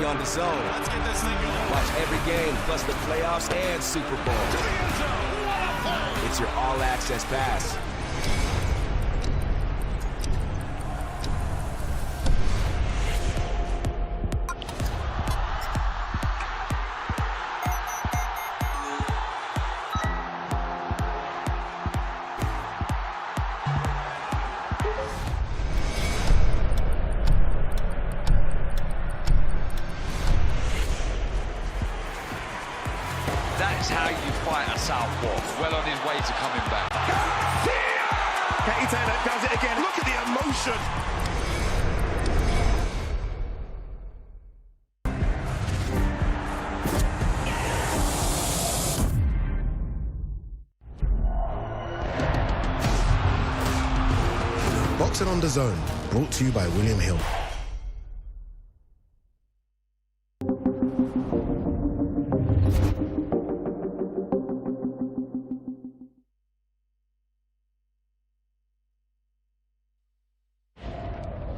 only on DAZN. Let's get this thing going. Watch every game, plus the playoffs and Super Bowl. It's your all-access pass. That's how you fight a southpaw. Well on his way to coming back. Catterall does it again. Look at the emotion. Boxing on DAZN, brought to you by William Hill.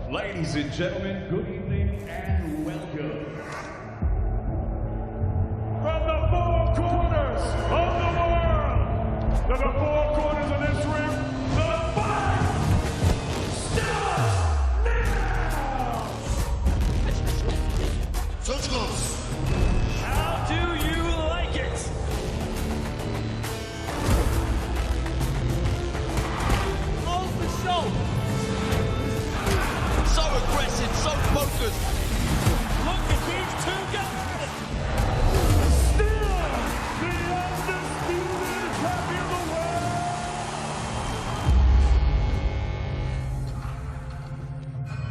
Ladies and gentlemen, good evening and welcome. From the four corners of the world, to the four corners of this ring, the fight starts now! How do you like it? Off the shoulder. So aggressive, so focused. Look at these two guys! Still the undisputed champion of the world!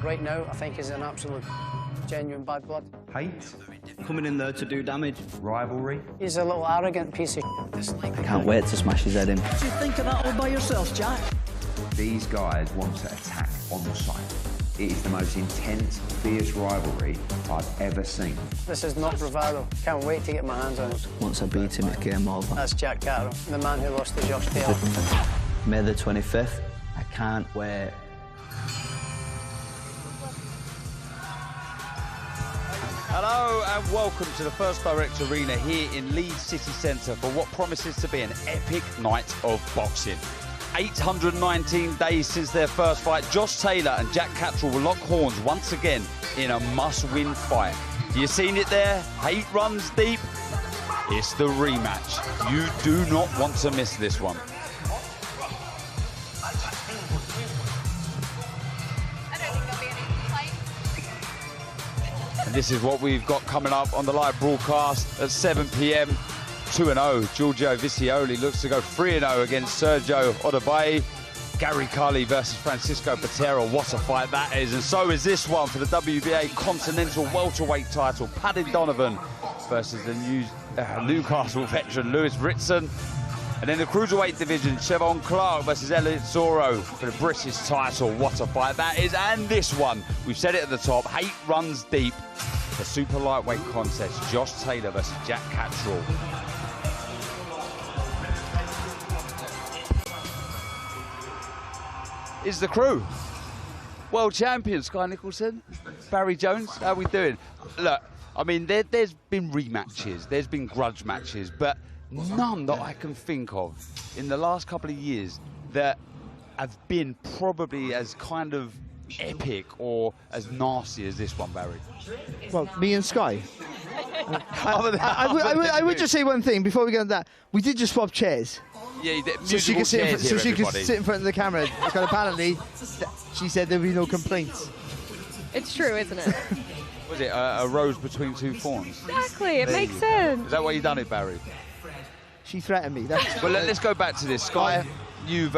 Right now, I think he's an absolute genuine bad blood. Hate, coming in there to do damage. Rivalry. He's a little arrogant piece of I can't wait to smash his head in. What do you think of that all by yourself, Jack? These guys want to attack on the site. It is the most intense, fierce rivalry I've ever seen. This is not bravado. Can't wait to get my hands on it. Once I beat him, it's game over. That's Jack Catterall, the man who lost to Josh Taylor. May the 25th. I can't wait. Hello and welcome to the First Direct Arena here in Leeds City Centre for what promises to be an epic night of boxing. 819 days since their first fight, Josh Taylor and Jack Catterall will lock horns once again in a must-win fight. You seen it there? Hate runs deep. It's the rematch. You do not want to miss this one. And this is what we've got coming up on the live broadcast at 7 p.m. 2-0. Giorgio Visioli looks to go 3-0 against Sergio Odabaye. Gary Carley versus Francisco Patero. What a fight that is. And so is this one for the WBA Continental Welterweight title. Paddy Donovan versus the Newcastle veteran Lewis Ritson. And in the Cruiserweight division, Siobhan Clark versus Elliot Zorro for the British title. What a fight that is. And this one, we've said it at the top, hate runs deep. The super lightweight contest, Josh Taylor versus Jack Catterall. Is the crew. World champion, Sky Nicholson, Barry Jones, how are we doing? Look, I mean, there's been rematches, there's been grudge matches, but none that I can think of in the last couple of years that have been probably as kind of epic or as nasty as this one, Barry. Well, me and Sky. I would just say one thing before we get on that. We did just swap chairs. Yeah, you did. So she could sit Everybody. in front of the camera. Because apparently, she said there'd be no complaints. It's true, isn't it? Was it a rose between two thorns? Exactly, it makes sense. Is that why you done it, Barry? She threatened me. That's Well, let's go back to this. Sky, you've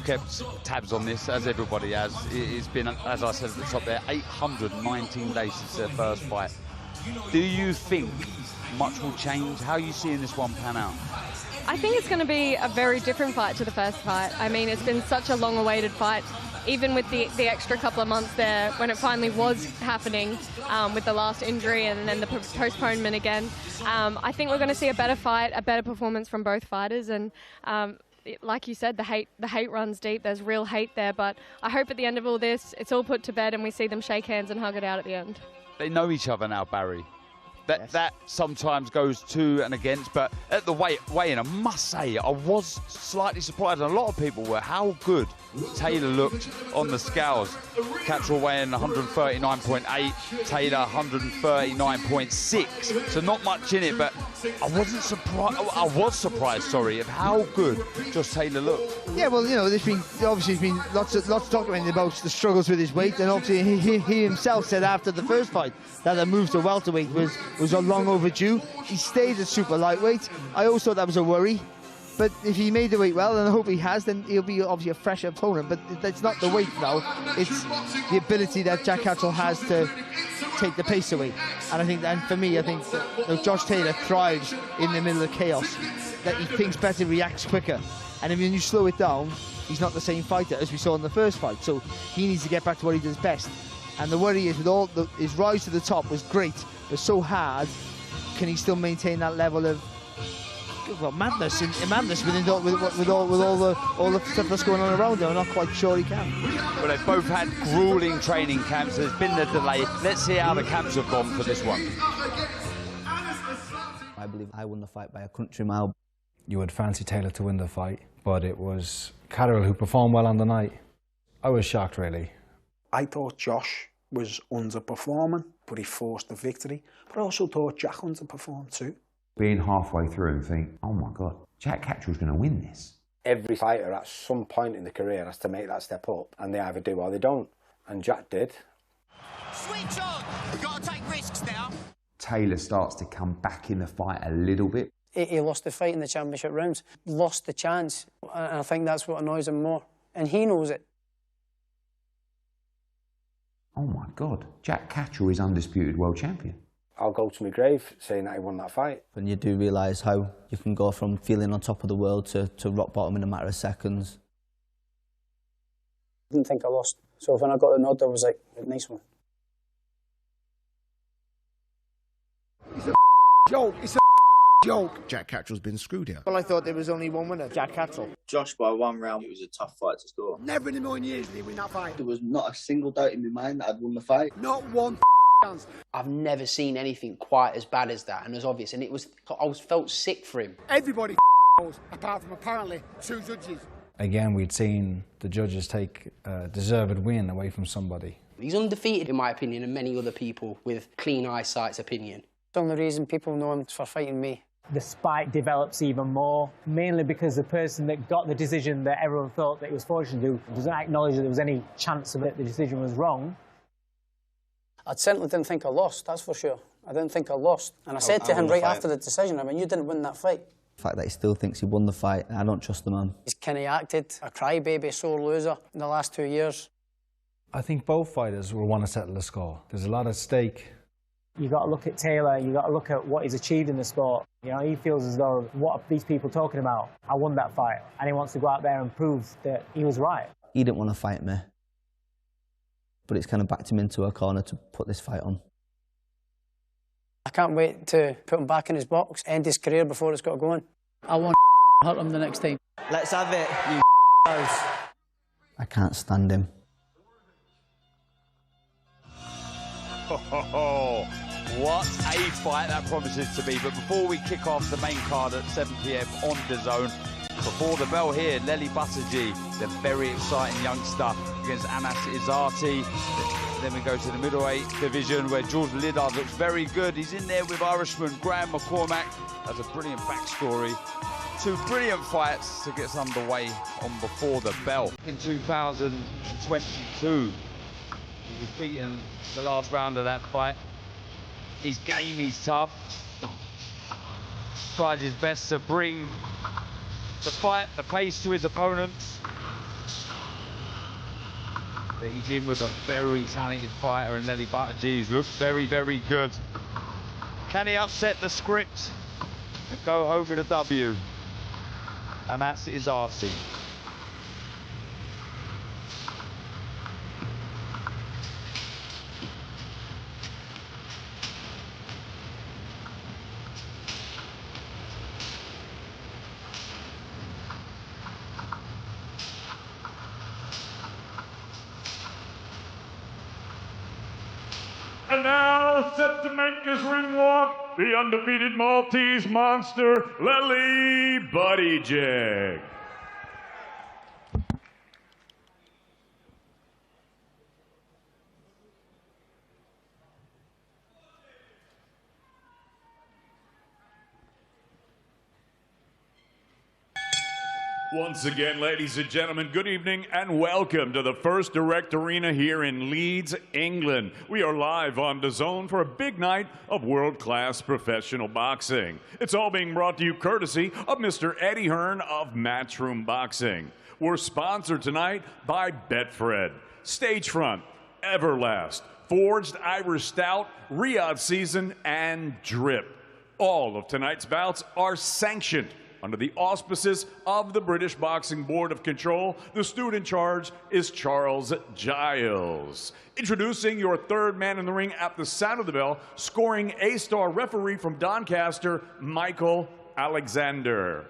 kept tabs on this, as everybody has. It's been, as I said at the top there, 819 days since their first fight. Do you think much will change? How are you seeing this one pan out? I think it's going to be a very different fight to the first fight. I mean, it's been such a long-awaited fight, even with the extra couple of months there when it finally was happening with the last injury and then the postponement again. I think we're going to see a better fight, a better performance from both fighters, and like you said, the hate runs deep. There's real hate there, but I hope at the end of all this, it's all put to bed and we see them shake hands and hug it out at the end. they know each other now, Barry. That sometimes goes to and against, but at the weigh-in, I must say, I was slightly surprised, and a lot of people were, how good Taylor looked on the scales. Catterall weighing 139.8, Taylor 139.6, so not much in it, but I wasn't surprised. I was surprised, sorry, of how good Josh Taylor looked. Yeah, well, you know, there's been lots of documented about the struggles with his weight, and obviously he himself said after the first fight that the move to welterweight was long overdue. He stayed at super lightweight. I always thought that was a worry, but if he made the weight well, and I hope he has, then he'll be obviously a fresh opponent. But it's not the weight now; it's the ability that Jack Catterall has to take the pace away. And I think, and for me, I think that Josh Taylor thrives in the middle of chaos. That he thinks better, reacts quicker, and when you slow it down, he's not the same fighter as we saw in the first fight. So he needs to get back to what he does best. And the worry is, with his rise to the top was great, but so hard. Can he still maintain that level of madness with all the stuff that's going on around him? I'm not quite sure he can. Well, they've both had grueling training camps. There's been the delay. Let's see how the camps have gone for this one. I believe I won the fight by a country mile. You would fancy Taylor to win the fight, but it was Catterall who performed well on the night. I was shocked, really. I thought Josh was underperforming, but he forced the victory. But I also thought Jack underperformed too. Being halfway through and think, oh my God, Jack Catterall's going to win this. Every fighter at some point in the career has to make that step up, and they either do or they don't. And Jack did. Switch on! We've got to take risks now. Taylor starts to come back in the fight a little bit. He lost the fight in the championship rounds, lost the chance, and I think that's what annoys him more. And he knows it. Oh my God, Jack Catterall is undisputed world champion. I'll go to my grave saying that he won that fight. When you do realise how you can go from feeling on top of the world to rock bottom in a matter of seconds. I didn't think I lost. So when I got the nod, I was like, nice one. It's a joke. It's a joke. Jack Catterall's been screwed here. Well, I thought there was only one winner, Jack Catterall. Josh by 1 round. It was a tough fight to score. Never in a million years did he win that fight. There was not a single doubt in my mind that I'd won the fight. Not one chance. I've never seen anything quite as bad as that, and as obvious. And I felt sick for him. Everybody knows, apart from apparently 2 judges. Again, we'd seen the judges take a deserved win away from somebody. He's undefeated, in my opinion, and many other people with clean eyesight's opinion. The only reason people know him is for fighting me. The spite develops even more, mainly because the person that got the decision that everyone thought that he was forced to do doesn't acknowledge that there was any chance that the decision was wrong. I certainly didn't think I lost, that's for sure. I didn't think I lost. And I said to him right after the decision, I mean, you didn't win that fight. The fact that he still thinks he won the fight, I don't trust the man. He's kind of acted a crybaby, sore loser in the last 2 years. I think both fighters will want to settle the score. There's a lot at stake. You've got to look at Taylor, you've got to look at what he's achieved in the sport. You know, he feels as though, what are these people talking about? I won that fight. And he wants to go out there and prove that he was right. He didn't want to fight me, but it's kind of backed him into a corner to put this fight on. I can't wait to put him back in his box, end his career before it's got going. I want to hurt him the next time. Let's have it, you I can't stand him. What a fight that promises to be. But before we kick off the main card at 7 PM on DAZN, before the bell here, Leli Butaji, the very exciting youngster against Anas Izati. Then we go to the middleweight division where George Liddard looks very good. He's in there with Irishman Graham McCormack. That's a brilliant backstory. 2 brilliant fights to get us underway on Before the Bell. In 2022, he was beaten the last round of that fight. He's game, he's tough. Tried his best to bring the fight, the pace to his opponents. But he's in with a very talented fighter, and Leli Butaji looks very, very good. Can he upset the script and go home with a W? And that's Izati. And now, now set to make his ring walk, the undefeated Maltese monster, Lely Buttigieg. Once again, ladies and gentlemen, good evening and welcome to the First Direct Arena here in Leeds, England. We are live on DAZN for a big night of world-class professional boxing. It's all being brought to you courtesy of Mr. Eddie Hearn of Matchroom Boxing. We're sponsored tonight by Betfred, Stagefront, Everlast, Forged Irish Stout, Riyadh Season, and Drip. All of tonight's bouts are sanctioned under the auspices of the British Boxing Board of Control. The student in charge is Charles Giles. Introducing your third man in the ring at the sound of the bell, scoring A-star referee from Doncaster, Michael Alexander.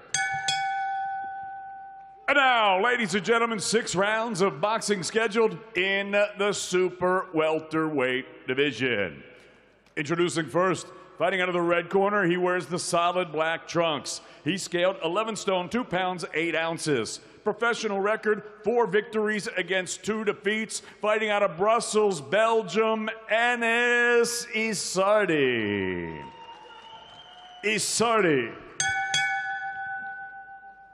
And now, ladies and gentlemen, 6 rounds of boxing scheduled in the super welterweight division. Introducing first, fighting out of the red corner, he wears the solid black trunks. He scaled 11 stone, 2 pounds, 8 ounces. Professional record, 4 victories against 2 defeats. Fighting out of Brussels, Belgium, Enes Isardi.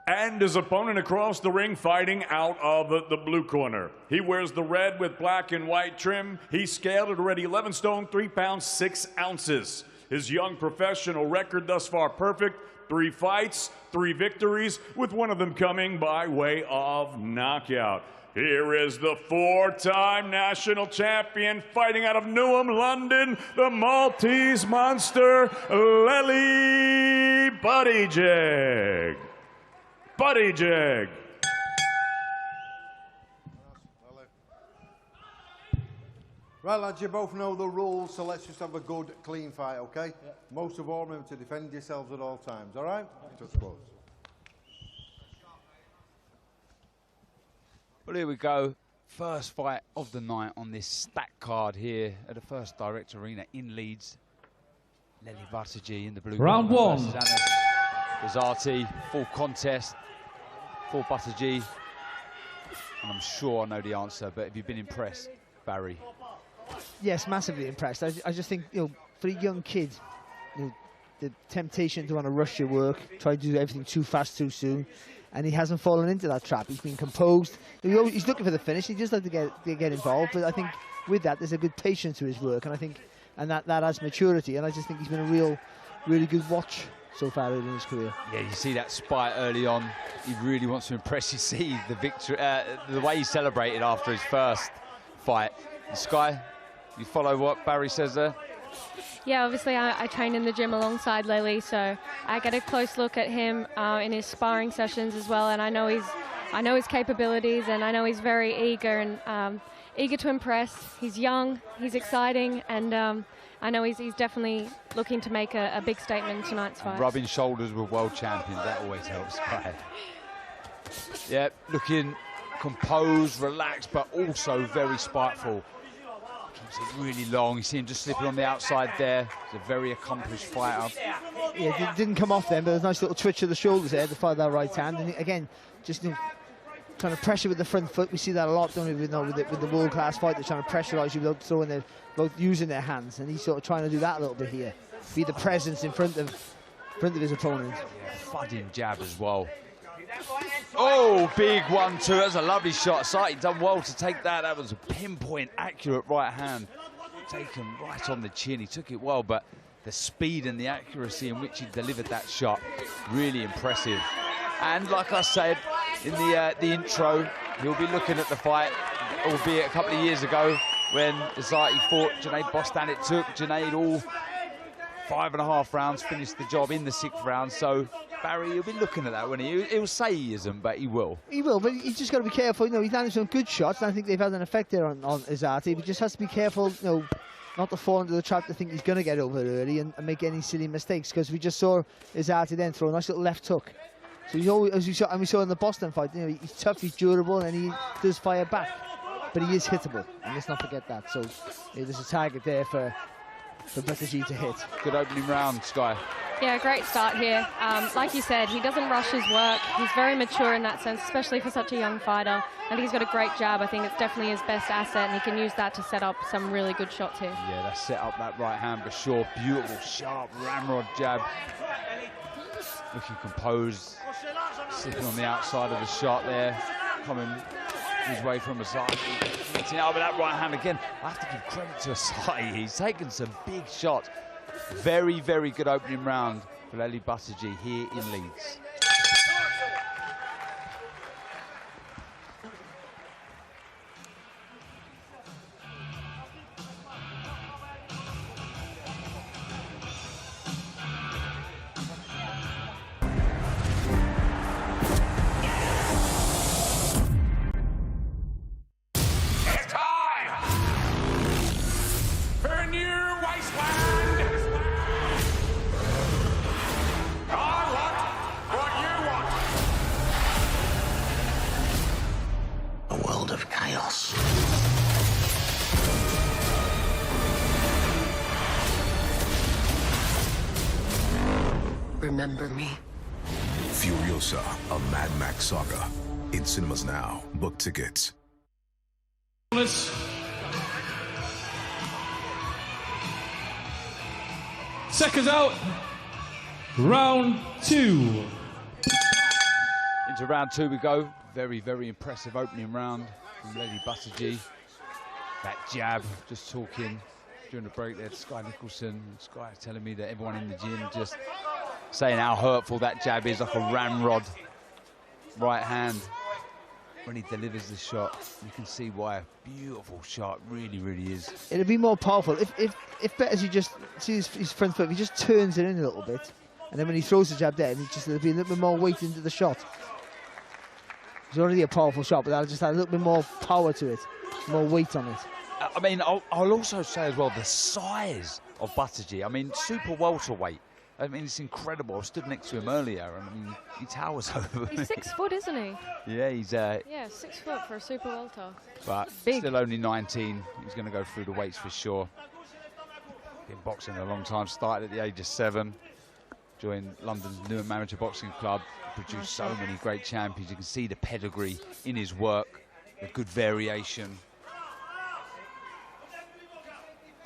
And his opponent across the ring, fighting out of the blue corner. He wears the red with black and white trim. He scaled at already 11 stone, 3 pounds, 6 ounces. His young professional record thus far perfect, 3 fights, 3 victories, with one of them coming by way of knockout. Here is the 4-time national champion, fighting out of Newham, London, the Maltese monster, Lely Buttigieg. Right, lads, you both know the rules, so let's just have a good, clean fight, okay? Yeah. Most of all, remember to defend yourselves at all times, all right? Touch close. Well, here we go. First fight of the night on this stacked card here at the First Direct Arena in Leeds. Lely Buttigieg in the blue. Round 1. DAZN, full contest for Buttigieg. And I'm sure I know the answer, but have you been impressed, Barry? Yes, massively impressed. I just think, you know, for a young kid, you know, the temptation to want to rush your work, try to do everything too fast, too soon, and he hasn't fallen into that trap. He's been composed. He's looking for the finish. He just like to get involved. But I think with that, there's a good patience to his work, and I think, and that adds maturity. And I just think he's been a really good watch so far early in his career. Yeah, you see that spite early on. He really wants to impress. You see the victory, the way he celebrated after his first fight. Sky, you follow what Barry says there? Yeah, obviously I train in the gym alongside Lely, so I get a close look at him in his sparring sessions as well, and I know his capabilities, and I know he's very eager and eager to impress. He's young, he's exciting, and I know he's definitely looking to make a big statement in tonight's fight. Rubbing shoulders with world champions, that always helps, Sky. Yeah, looking composed, relaxed, but also very spiteful. Keeps it really long. You see him just slipping on the outside there. He's a very accomplished fighter. Yeah, it didn't come off then, but there's a nice little twitch of the shoulders there to fire that right hand. And again, just trying to pressure with the front foot. We see that a lot, don't we? With the world-class fighters trying to pressurise you without using their hands. And he's sort of trying to do that a little bit here. Be the presence in front of his opponent. Yeah, thudding jab as well. Oh, big 1-2. That's a lovely shot. Sati done well to take that. That was a pinpoint, accurate right hand. Taken right on the chin. He took it well, but the speed and the accuracy in which he delivered that shot, really impressive. And like I said in the intro, he'll be looking at the fight, albeit a couple of years ago when Sati fought Junaid Bostan. It took Junaid all 5.5 rounds, finished the job in the 6th round. So Barry, he'll be looking at that when he'll say he isn't, but he will. He will, but he's just got to be careful. You know, he's landed some good shots, and I think they've had an effect there on Isardi. But just has to be careful, you know, not to fall into the trap to think he's going to get over early and make any silly mistakes. Because we just saw Isardi then throw a nice little left hook. So he's always, as we saw in the Boston fight, you know, he's tough, he's durable, and he does fire back. But he is hittable, and let's not forget that. So there's a target there for for Buttigieg to hit. Good opening round, Sky. Yeah, great start here. Like you said, he doesn't rush his work. He's very mature in that sense, especially for such a young fighter. I think he's got a great jab. I think it's definitely his best asset, and he can use that to set up some really good shots here. Yeah, that's set up that right hand for sure. Beautiful, sharp ramrod jab. Looking composed, sitting on the outside of the shot there, coming his way from Asati. Hitting out with that right hand again. I have to give credit to Asati. He's taken some big shots. Very, very good opening round for Eli Buttigieg here in Leeds. Remember me? Furiosa, a Mad Max saga. In cinemas now. Book tickets. Seconds out. Round 2. Into round 2 we go. Very, very impressive opening round from Eli Buttigieg. That jab, just talking during the break there to Sky Nicholson. Sky telling me that everyone in the gym just saying how hurtful that jab is, like a ramrod right hand. When he delivers the shot, you can see why a beautiful shot really, really is. It'd be more powerful if Buttigieg just sees his front foot, if he just turns it in a little bit, and then when he throws the jab there, there'll be a little bit more weight into the shot. It's already a powerful shot, but that'll just add a little bit more power to it, more weight on it. I mean, I'll also say as well the size of Buttigieg. I mean, super welterweight. I mean, it's incredible. I stood next to him earlier, and I mean, he towers over me. He's 6 foot, isn't he? Yeah, he's... yeah, 6 foot for a super welter. But big. Still only 19. He's going to go through the weights for sure. Been boxing a long time. Started at the age of 7. Joined London's New Amateur Boxing Club. Produced so many great champions. You can see the pedigree in his work. A good variation.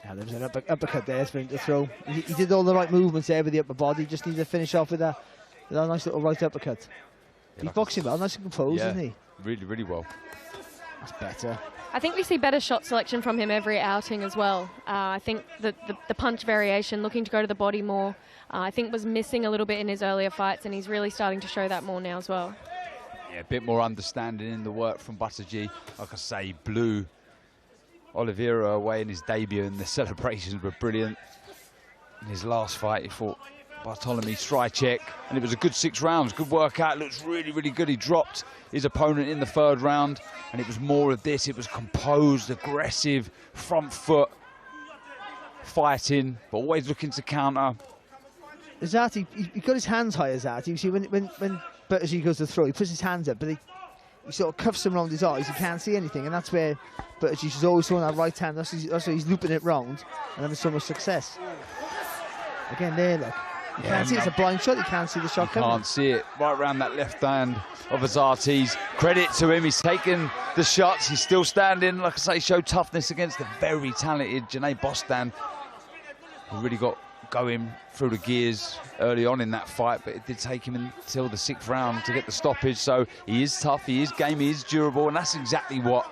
Yeah, there was an uppercut there for him to throw. He did all the right movements there with the upper body. Just needed to finish off with a nice little right uppercut. Yeah, he's boxing well, nice and composed, isn't he? Really, really well. That's better. I think we see better shot selection from him every outing as well. I think the punch variation, looking to go to the body more, I think was missing a little bit in his earlier fights, and he's really starting to show that more now as well. Yeah, a bit more understanding in the work from Buttigieg. Like I say, blew Oliveira away in his debut, and the celebrations were brilliant. In his last fight, he fought Bartolomei Strycek, and it was a good 6 rounds. Good workout, looks really, really good. He dropped his opponent in the 3rd round, and it was more of this. It was composed, aggressive, front foot fighting, but always looking to counter. Azati, he got his hands high, Azati. You see, when Buttigieg goes to throw, he puts his hands up, but he sort of cuffs them around his eyes. He can't see anything, and that's where Buttigieg is always throwing that right hand. That's why he's looping it round and having so much success. Again, there, look. You can't see, it's a blind shot. You can't see the shot coming. Can't see it. Right around that left hand of Azati's. Credit to him. He's taken the shots. He's still standing. Like I say, showed toughness against the very talented Janae Bostan, who really got going through the gears early on in that fight, but it did take him until the 6th round to get the stoppage. So he is tough, he is game, he is durable, and that's exactly what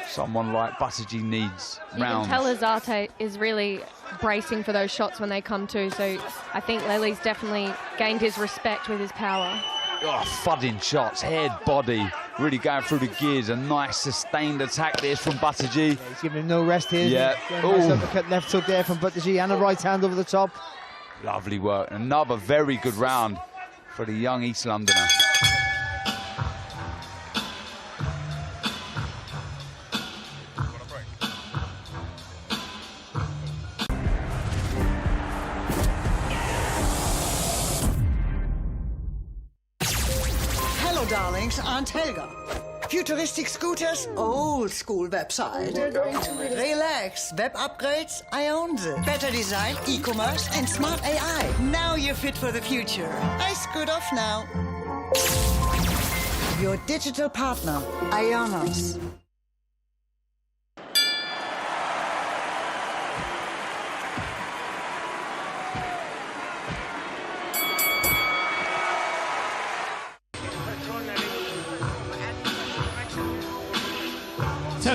someone like Buttigieg needs. You can tell Azate is really bracing for those shots when they come to, so I think Lely's definitely gained his respect with his power. Oh, thudding shots, head, body, really going through the gears. A nice sustained attack there from Buttigieg. Yeah, he's giving him no rest here. Yeah. Nice uppercut, left hook there from Buttigieg, and a right hand over the top. Lovely work. Another very good round for the young East Londoner. Hello, darlings. Aunt Helga. Futuristic scooters, old school website. Relax, web upgrades, I own them. Better design, e-commerce and smart AI. Now you're fit for the future. I scoot off now. Your digital partner, Ionos.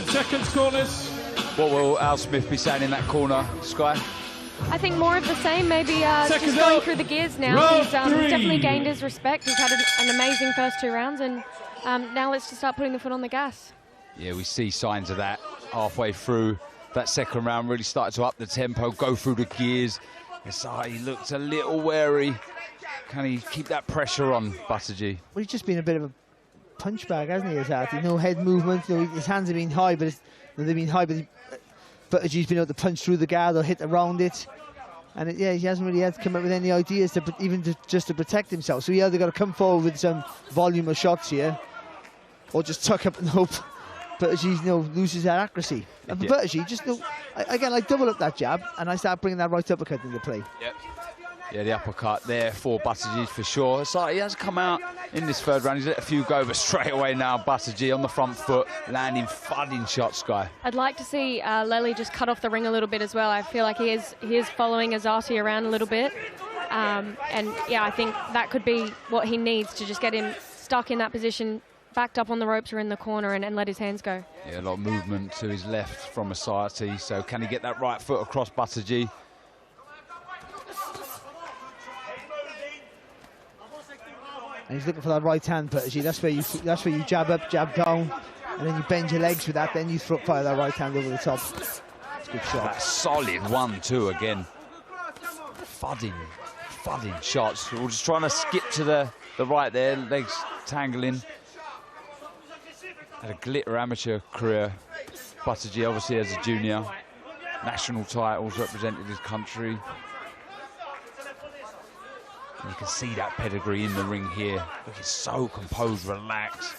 Seconds, corners. What will Al Smith be saying in that corner, Sky? I think more of the same, maybe just Seconds going out. through the gears now. Round He's three. definitely gained his respect. He's had an amazing first 2 rounds, and now let's just start putting the foot on the gas. Yeah, we see signs of that halfway through that second round. Really started to up the tempo, go through the gears. He looked a little wary. Can he keep that pressure on, Buttigieg? Well, he's just been a bit of a punch bag, hasn't he, Azati? No head movement. You know, his hands have been high, but they've been high, but Buttigieg's been able to punch through the guard or hit around it. And yeah, he hasn't really had to come up with any ideas to just to protect himself. So he either got to come forward with some volume of shots here, or just tuck up and hope Buttigieg loses that accuracy. And for Buttigieg, just again, I double up that jab and I start bringing that right uppercut into play. Yep. Yeah, the uppercut there for Buttigieg for sure. It's like he has come out in this third round. He's let a few go, but straight away now Buttigieg on the front foot, landing thudding shots, Guy. I'd like to see Lely just cut off the ring a little bit as well. I feel like he is following Azati around a little bit. And yeah, I think that could be what he needs to just get him stuck in that position, backed up on the ropes or in the corner, and let his hands go. Yeah, a lot of movement to his left from Azati. So can he get that right foot across Buttigieg? And he's looking for that right hand, Buttigieg. That's where you jab up, jab down, and then you bend your legs with that. Then you fire that right hand over the top. It's a good shot. That solid 1-2 again. Thudding shots. We're just trying to skip to the right there, legs tangling. Had a glitter amateur career. Buttigieg obviously as a junior. National titles, represented his country. And you can see that pedigree in the ring here. Looking so composed, relaxed.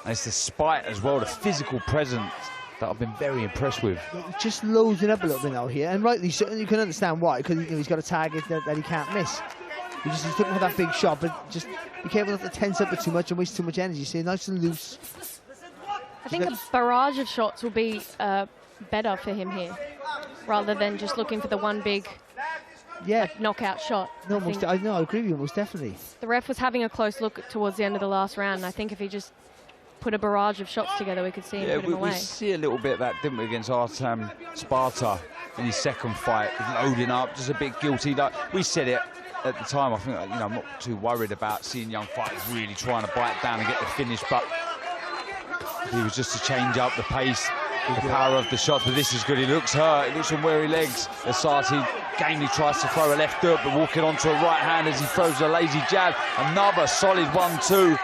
And it's the spite as well, the physical presence that I've been very impressed with. Just loads it up a little bit now here, and rightly so. You can understand why, because he's got a target that he can't miss. He's looking for that big shot, but just be careful not to tense up it too much and waste too much energy. So nice and loose. I think a barrage of shots will be better for him here, rather than just looking for the one big knockout shot. No, I agree with you, most definitely. The ref was having a close look towards the end of the last round, and I think if he just put a barrage of shots together, we could see him put him away. We see a little bit of that, didn't we, against Artem Sparta in his second fight, loading up, just a bit guilty. Like we said it at the time, I think, I'm not too worried about seeing young fighters really trying to bite down and get the finish, but he was just to change up the pace, the power of the shot. But this is good. He looks hurt. He looks on weary legs. Asati gamely tries to throw a left hook, but walking onto a right hand as he throws a lazy jab. Another solid 1-2.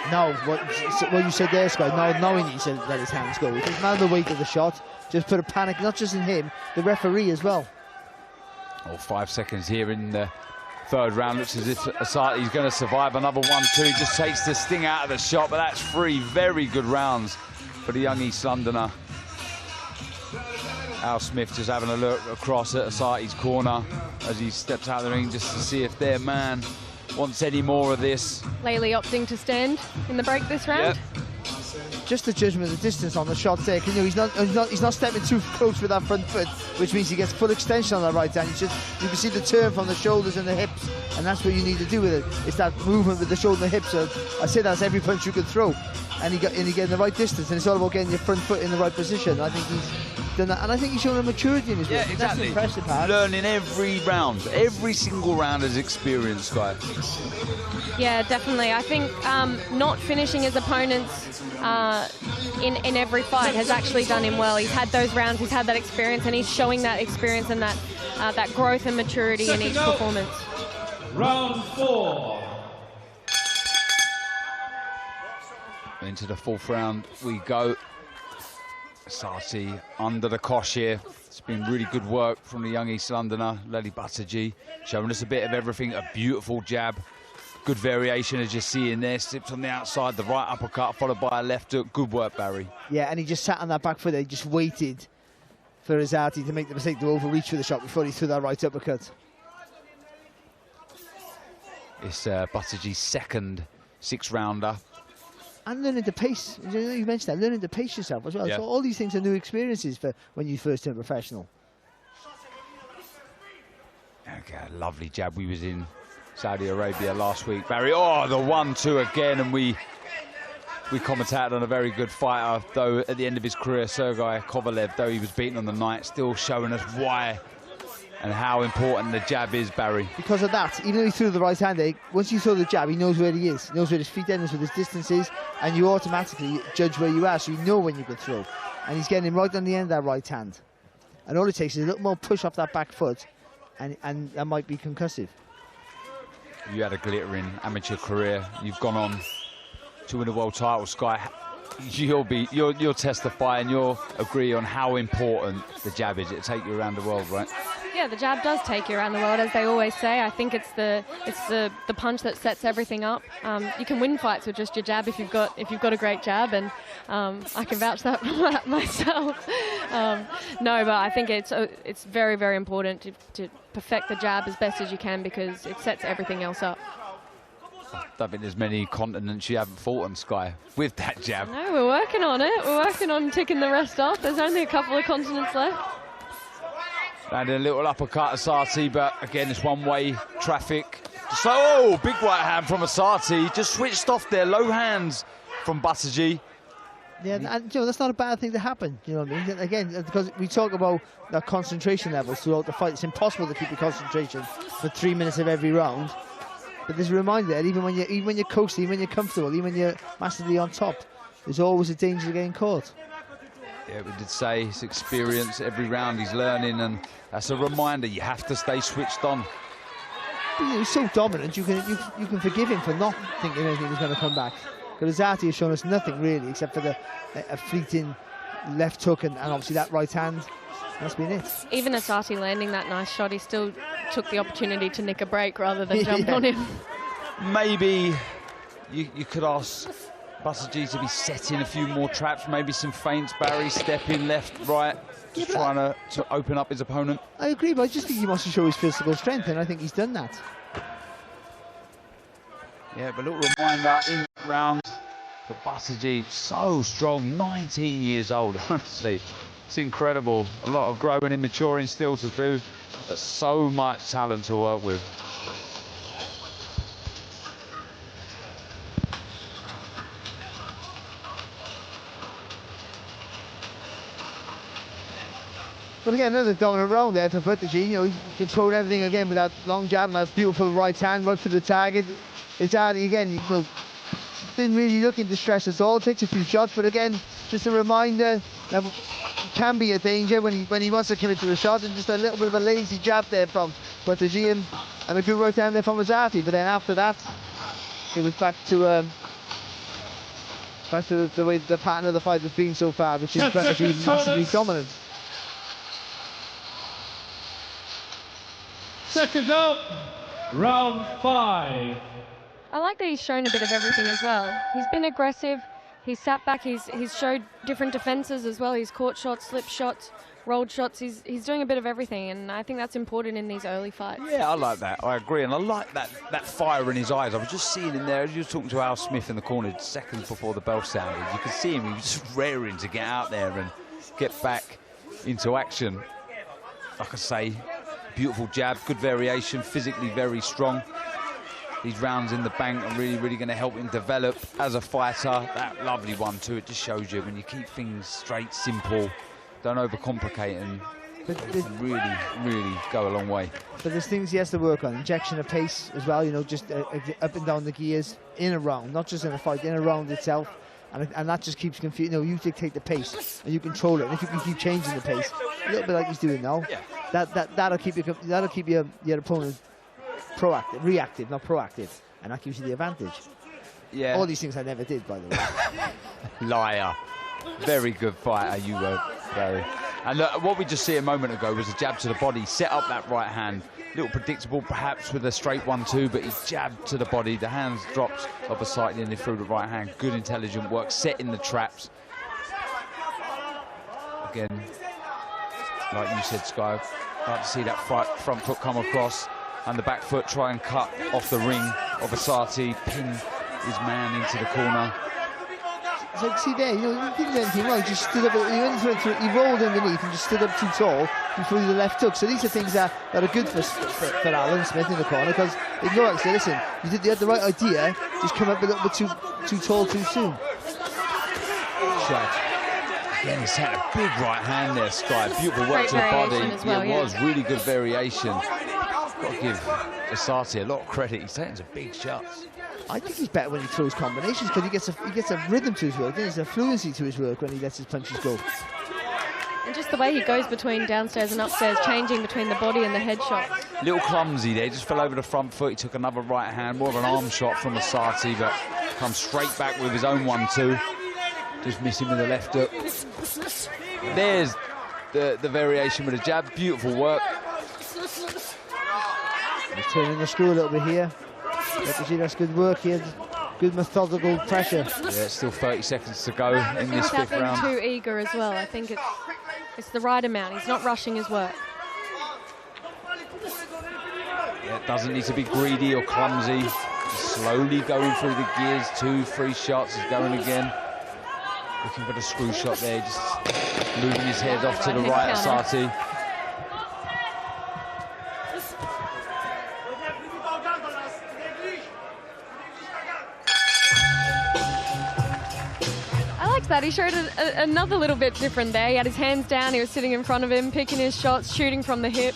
No, what you said there, Scott, now knowing he said let his hands go. It doesn't matter the weight of the shot, just put a panic, not just in him, the referee as well. 5 seconds here in the third round. Looks as if Asati's going to survive another 1-2. He just takes the sting out of the shot, but that's 3 very good rounds for the young East Londoner. Al Smith just having a look across at Asati's corner as he steps out of the ring just to see if their man wants any more of this. Lely opting to stand in the break this round. Yep. Just the judgment of the distance on the shot there. He's not stepping too close with that front foot, which means he gets full extension on that right hand. You can see the turn from the shoulders and the hips, and that's what you need to do with it. It's that movement with the shoulder and the hips. So I say that's every punch you can throw, and you get in the right distance, and it's all about getting your front foot in the right position. I think he's done that, and I think he's shown a maturity in his work. Exactly. That's impressive, Pat. Learning every round, every single round as experience, Guy. Yeah, definitely. I think not finishing his opponents in every fight has actually done him well. He's had those rounds, he's had that experience, and he's showing that experience and that growth and maturity in each performance. Round 4. Into the fourth round we go. Asati under the cosh here. It's been really good work from the young East Londoner, Lely Buttigieg, showing us a bit of everything. A beautiful jab Good variation as you see in there. Slips on the outside, the right uppercut followed by a left hook. Good work, Barry. Yeah, and he just sat on that back foot there. He just waited for Azati to make the mistake to overreach for the shot before he threw that right uppercut. It's Buttigieg's second 6-rounder. And learning to pace. You mentioned that, learning to pace yourself as well. Yeah. So all these things are new experiences for when you first turn professional. Okay, lovely jab. We was in Saudi Arabia last week, Barry. Oh, the 1-2 again, and we commentated on a very good fighter, though at the end of his career, Sergei Kovalev, though he was beaten on the night, still showing us why and how important the jab is, Barry. Because of that, even though he threw the right hand there, once you throw the jab, he knows where he is. He knows where his feet end, where his distance is, and you automatically judge where you are, so you know when you can throw. And he's getting him right on the end of that right hand. And all it takes is a little more push off that back foot, and that might be concussive. You had a glittering amateur career. You've gone on to win a world title, Sky. You'll testify and you'll agree on how important the jab is. It'll take you around the world, right? Yeah, the jab does take you around the world, as they always say. I think it's the punch that sets everything up. You can win fights with just your jab if you've got a great jab, and I can vouch that for that myself. No, but I think it's very, very important to perfect the jab as best as you can, because it sets everything else up. I don't think there's many continents you haven't fought on, Sky, with that jab. No, we're working on it. We're working on ticking the rest off. There's only a couple of continents left. Landed a little uppercut Asati, but again, it's one-way traffic. So, oh, big right hand from Asati. Just switched off there, low hands from Buttigieg. Yeah, and that's not a bad thing to happen. You know what I mean? Again, because we talk about that concentration levels throughout the fight. It's impossible to keep your concentration for 3 minutes of every round. But there's a reminder that even when you're coasting, even when you're comfortable, even when you're massively on top, there's always a danger of getting caught. Yeah, we did say his experience every round he's learning, and that's a reminder you have to stay switched on. He's so dominant, you can forgive him for not thinking anything was going to come back. Because Azati has shown us nothing really, except for a fleeting left hook and obviously that right hand. That's been it. Even Asati landing that nice shot, he still took the opportunity to nick a break rather than jump on him. Maybe you could ask Buttigieg to be setting a few more traps, maybe some feints, Barry, stepping left, right, just trying to open up his opponent. I agree, but I just think he wants to show his physical strength, and I think he's done that. Yeah, but a little reminder in round for Buttigieg, so strong, 19 years old, honestly. It's incredible. A lot of growing and maturing still to do, but so much talent to work with. But again, another dominant round there for Buttigieg. You know, he controlled everything again with that long jab and that beautiful right hand right to the target. It's hard again. He didn't really looking to stress at all. Takes a few shots, but again, just a reminder that can be a danger when he wants to commit to the shot, and just a little bit of a lazy jab there from Buttigieg and a good right hand there from Azati. But then after that, it was back to the way the pattern of the fight has been so far, which is Buttigieg massively dominant. Second up, round 5. I like that he's shown a bit of everything as well. He's been aggressive, he's sat back, he's showed different defences as well. He's caught shots, slipped shots, rolled shots. He's doing a bit of everything, and I think that's important in these early fights. Yeah, I like that. I agree, and I like that fire in his eyes. I was just seeing him there, as you were talking to Al Smith in the corner seconds before the bell sounded. You could see him, he was just raring to get out there and get back into action. Like I say, beautiful jab, good variation, physically very strong. These rounds in the bank are really, really going to help him develop as a fighter. That lovely one too, it just shows you when you keep things straight, simple, don't overcomplicate, and it can really, really go a long way. But there's things he has to work on. Injection of pace as well, you know, just up and down the gears in a round, not just in a fight, in a round itself. And that just keeps confusing. You know, you dictate the pace and you control it. And if you can keep changing the pace, a little bit like he's doing now, that'll keep your opponent reactive, not proactive, and that gives you the advantage. Yeah. All these things I never did, by the way. Liar. Very good fighter you were, Barry. And what we just see a moment ago was a jab to the body, set up that right hand. A little predictable, perhaps, with a straight 1-2, but he jabbed to the body. The hands dropped opposite and he threw the right hand. Good, intelligent work, setting the traps. Again, like you said, Sky, like to see that front foot come across and the back foot try and cut off the ring of Asati, pin his man into the corner. It's like, see there, he didn't do anything wrong. He just stood up, he rolled underneath and just stood up too tall and threw the left hook. So these are things that are good for Alan Smith in the corner, because they can go out and say, listen, you had the right idea, just come up a little bit too tall too soon. Shot. Again, he's had a big right hand there, Sky. Beautiful work to the body. As well, it was really good variation. Got to give Asati a lot of credit. He's taking some big shots. I think he's better when he throws combinations, because he gets a rhythm to his work. There's a fluency to his work when he lets his punches go. And just the way he goes between downstairs and upstairs, changing between the body and the head shot. Little clumsy there, just fell over the front foot. He took another right hand, more of an arm shot from Asati, but comes straight back with his own 1-2. Just missing with the left hook. There's the variation with the jab. Beautiful work. He's turning the screw a little bit here. Let me see, that's good work here. Good methodical pressure. Yeah, it's still 30 seconds to go in this Without fifth being round. too eager as well. I think it's the right amount. He's not rushing his work. Yeah, it doesn't need to be greedy or clumsy. Just slowly going through the gears. 2-3 shots. He's going again. Looking for the screw shot there. Just moving his head off to the right, Asati. That he showed another little bit different there. He had his hands down, he was sitting in front of him, picking his shots, shooting from the hip.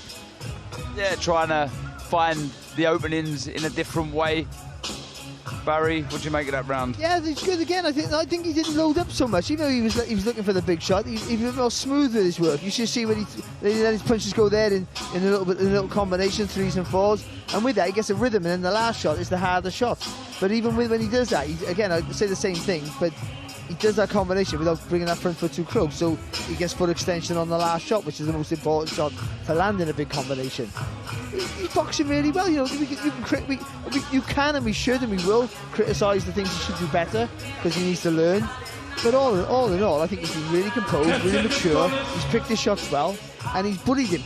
Yeah, trying to find the openings in a different way. Barry, what do you make of that round? Yeah, it's good again. I think he didn't load up so much. Even though he was looking for the big shot, he was more smooth with his work. You should see when he let his punches go there in a little combination, 3s and 4s, and with that he gets a rhythm. And then the last shot is the harder shot. But even when he does that, again, I say the same thing, but he does that combination without bringing that front foot too close, so he gets foot extension on the last shot, which is the most important shot to land in a big combination. He's boxing really well. You can and we should and we will criticise the things he should do better, because he needs to learn. But all in all, I think he's been really composed, really mature. He's picked his shots well, and he's bullied him.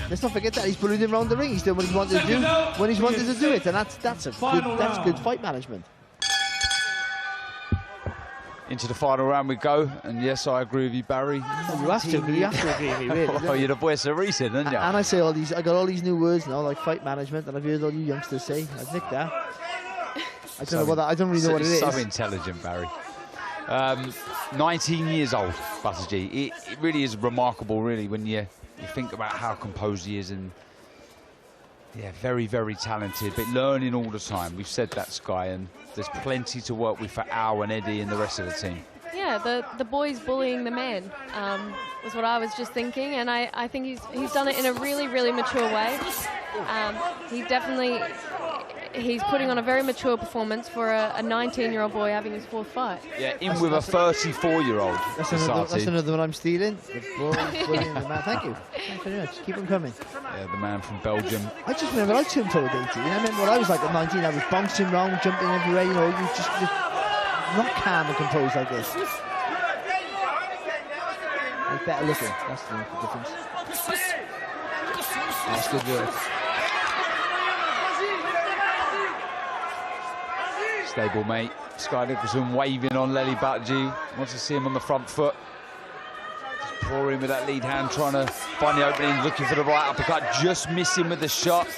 Let's not forget that he's bullied him around the ring. He's done what he wanted to do when he's wanted to do it, and that's good fight management. Into the final round we go, and yes, I agree with you, Barry. You have to agree with me, really. Oh, you're the voice of reason, aren't you? And I say I got all these new words now, like fight management, and I've heard all you youngsters say. I've nicked that. I don't know what that. I don't really know what it is. So intelligent, Barry. 19 years old, Buttigieg. It really is remarkable, really, when you think about how composed he is, and yeah, very, very talented, but learning all the time. We've said that, Sky, and there's plenty to work with for Al and Eddie and the rest of the team. Yeah, the boys bullying the man was what I was just thinking, and I think he's done it in a really, really mature way. He's putting on a very mature performance for a 19-year-old boy having his 4th fight. Yeah, with a 34-year-old. That's another one I'm stealing. The boy bullying the man. Thank you. Thanks very much. Keep them coming. Yeah, the man from Belgium. I just remember I turned pro at 18. I remember when I was like at 19, I was bouncing around, jumping everywhere. You know, you just not calm and composed like this. He's better looking. That's the difference. That's good work. Stable mate. Sky Nicholson waving on Lely Buttigieg. Wants to see him on the front foot. Just pouring with that lead hand, trying to find the opening, looking for the right uppercut. Just missing with the shot,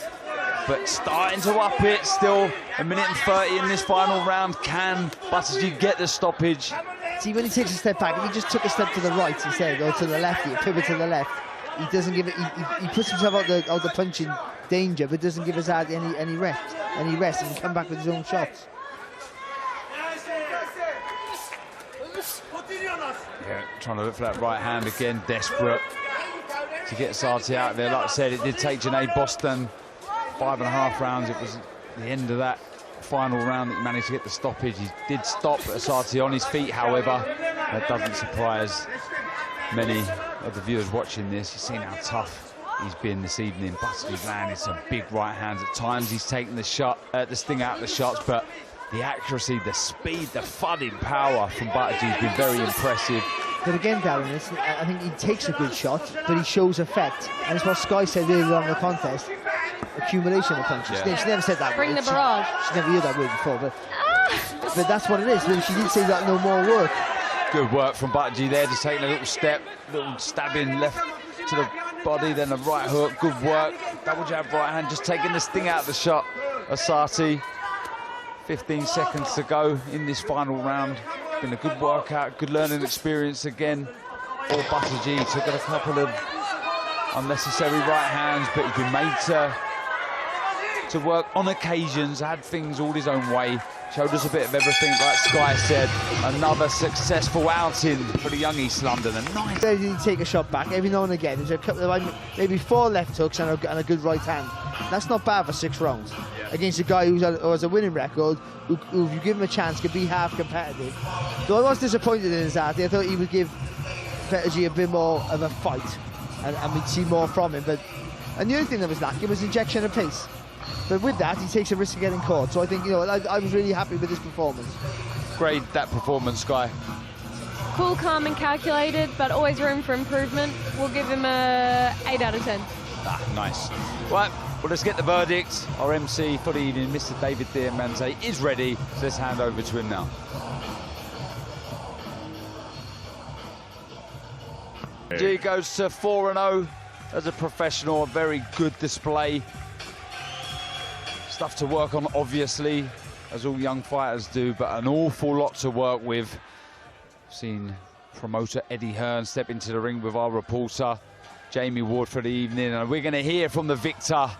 but starting to up it. Still 1 minute and 30 in this final round. Can Buttigieg get the stoppage? See, when he takes a step back, if he just took a step to the right instead, or to the left, he pivot to the left, he doesn't give it. He puts himself out the punching danger, but doesn't give us any rest, and he can come back with his own shots. Yeah, trying to look for that right hand again, desperate to get Asati out of there. Like I said, it did take Junaid Boston 5.5 rounds. It was the end of that final round that he managed to get the stoppage. He did stop Asati on his feet, however. That doesn't surprise many of the viewers watching this, you've seen how tough he's been this evening. Buttigieg's landed some big right hands. At times he's taken the sting out of the shots, but the accuracy, the speed, the thudding power from Buttigieg has been very impressive. But again, Darren, I think he takes a good shot, but he shows effect. And it's what Sky said earlier on in the contest, accumulation of punches. Yeah. She never said that Bring word. the barrage. She never heard that word before, but that's what it is. She did say that no more work. Good work from Buttigieg there, just taking a little step, little stabbing left to the body, then a right hook. Good work. Double jab right hand, just taking the sting out of the shot. Asati, 15 seconds to go in this final round. Been a good workout, good learning experience again for Buttigieg. Took a couple of unnecessary right hands, but he's been made to work on occasions, had things all his own way. Showed us a bit of everything, like Sky said. Another successful outing for the young East London. They did take a shot back every now and again. There's a couple of maybe 4 left hooks and a good right hand. That's not bad for 6 rounds against a guy who has a winning record, who if you give him a chance, could be half competitive. Though I was disappointed in his art. I thought he would give Buttigieg a bit more of a fight, and we'd see more from him. And the only thing that was lacking was injection of pace. But with that, he takes a risk of getting caught. So I think, I was really happy with his performance. Grade that performance, Sky. Cool, calm and calculated, but always room for improvement. We'll give him a 8 out of 10. Nice. Right, well, let's get the verdict. Our MC for the evening, Mr. David Diamante, is ready. So let's hand over to him now. G goes to 4-0 as a professional. A very good display. Stuff to work on, obviously, as all young fighters do, but an awful lot to work with. Seen promoter Eddie Hearn step into the ring with our reporter Jamie Ward for the evening, and we're going to hear from the victor,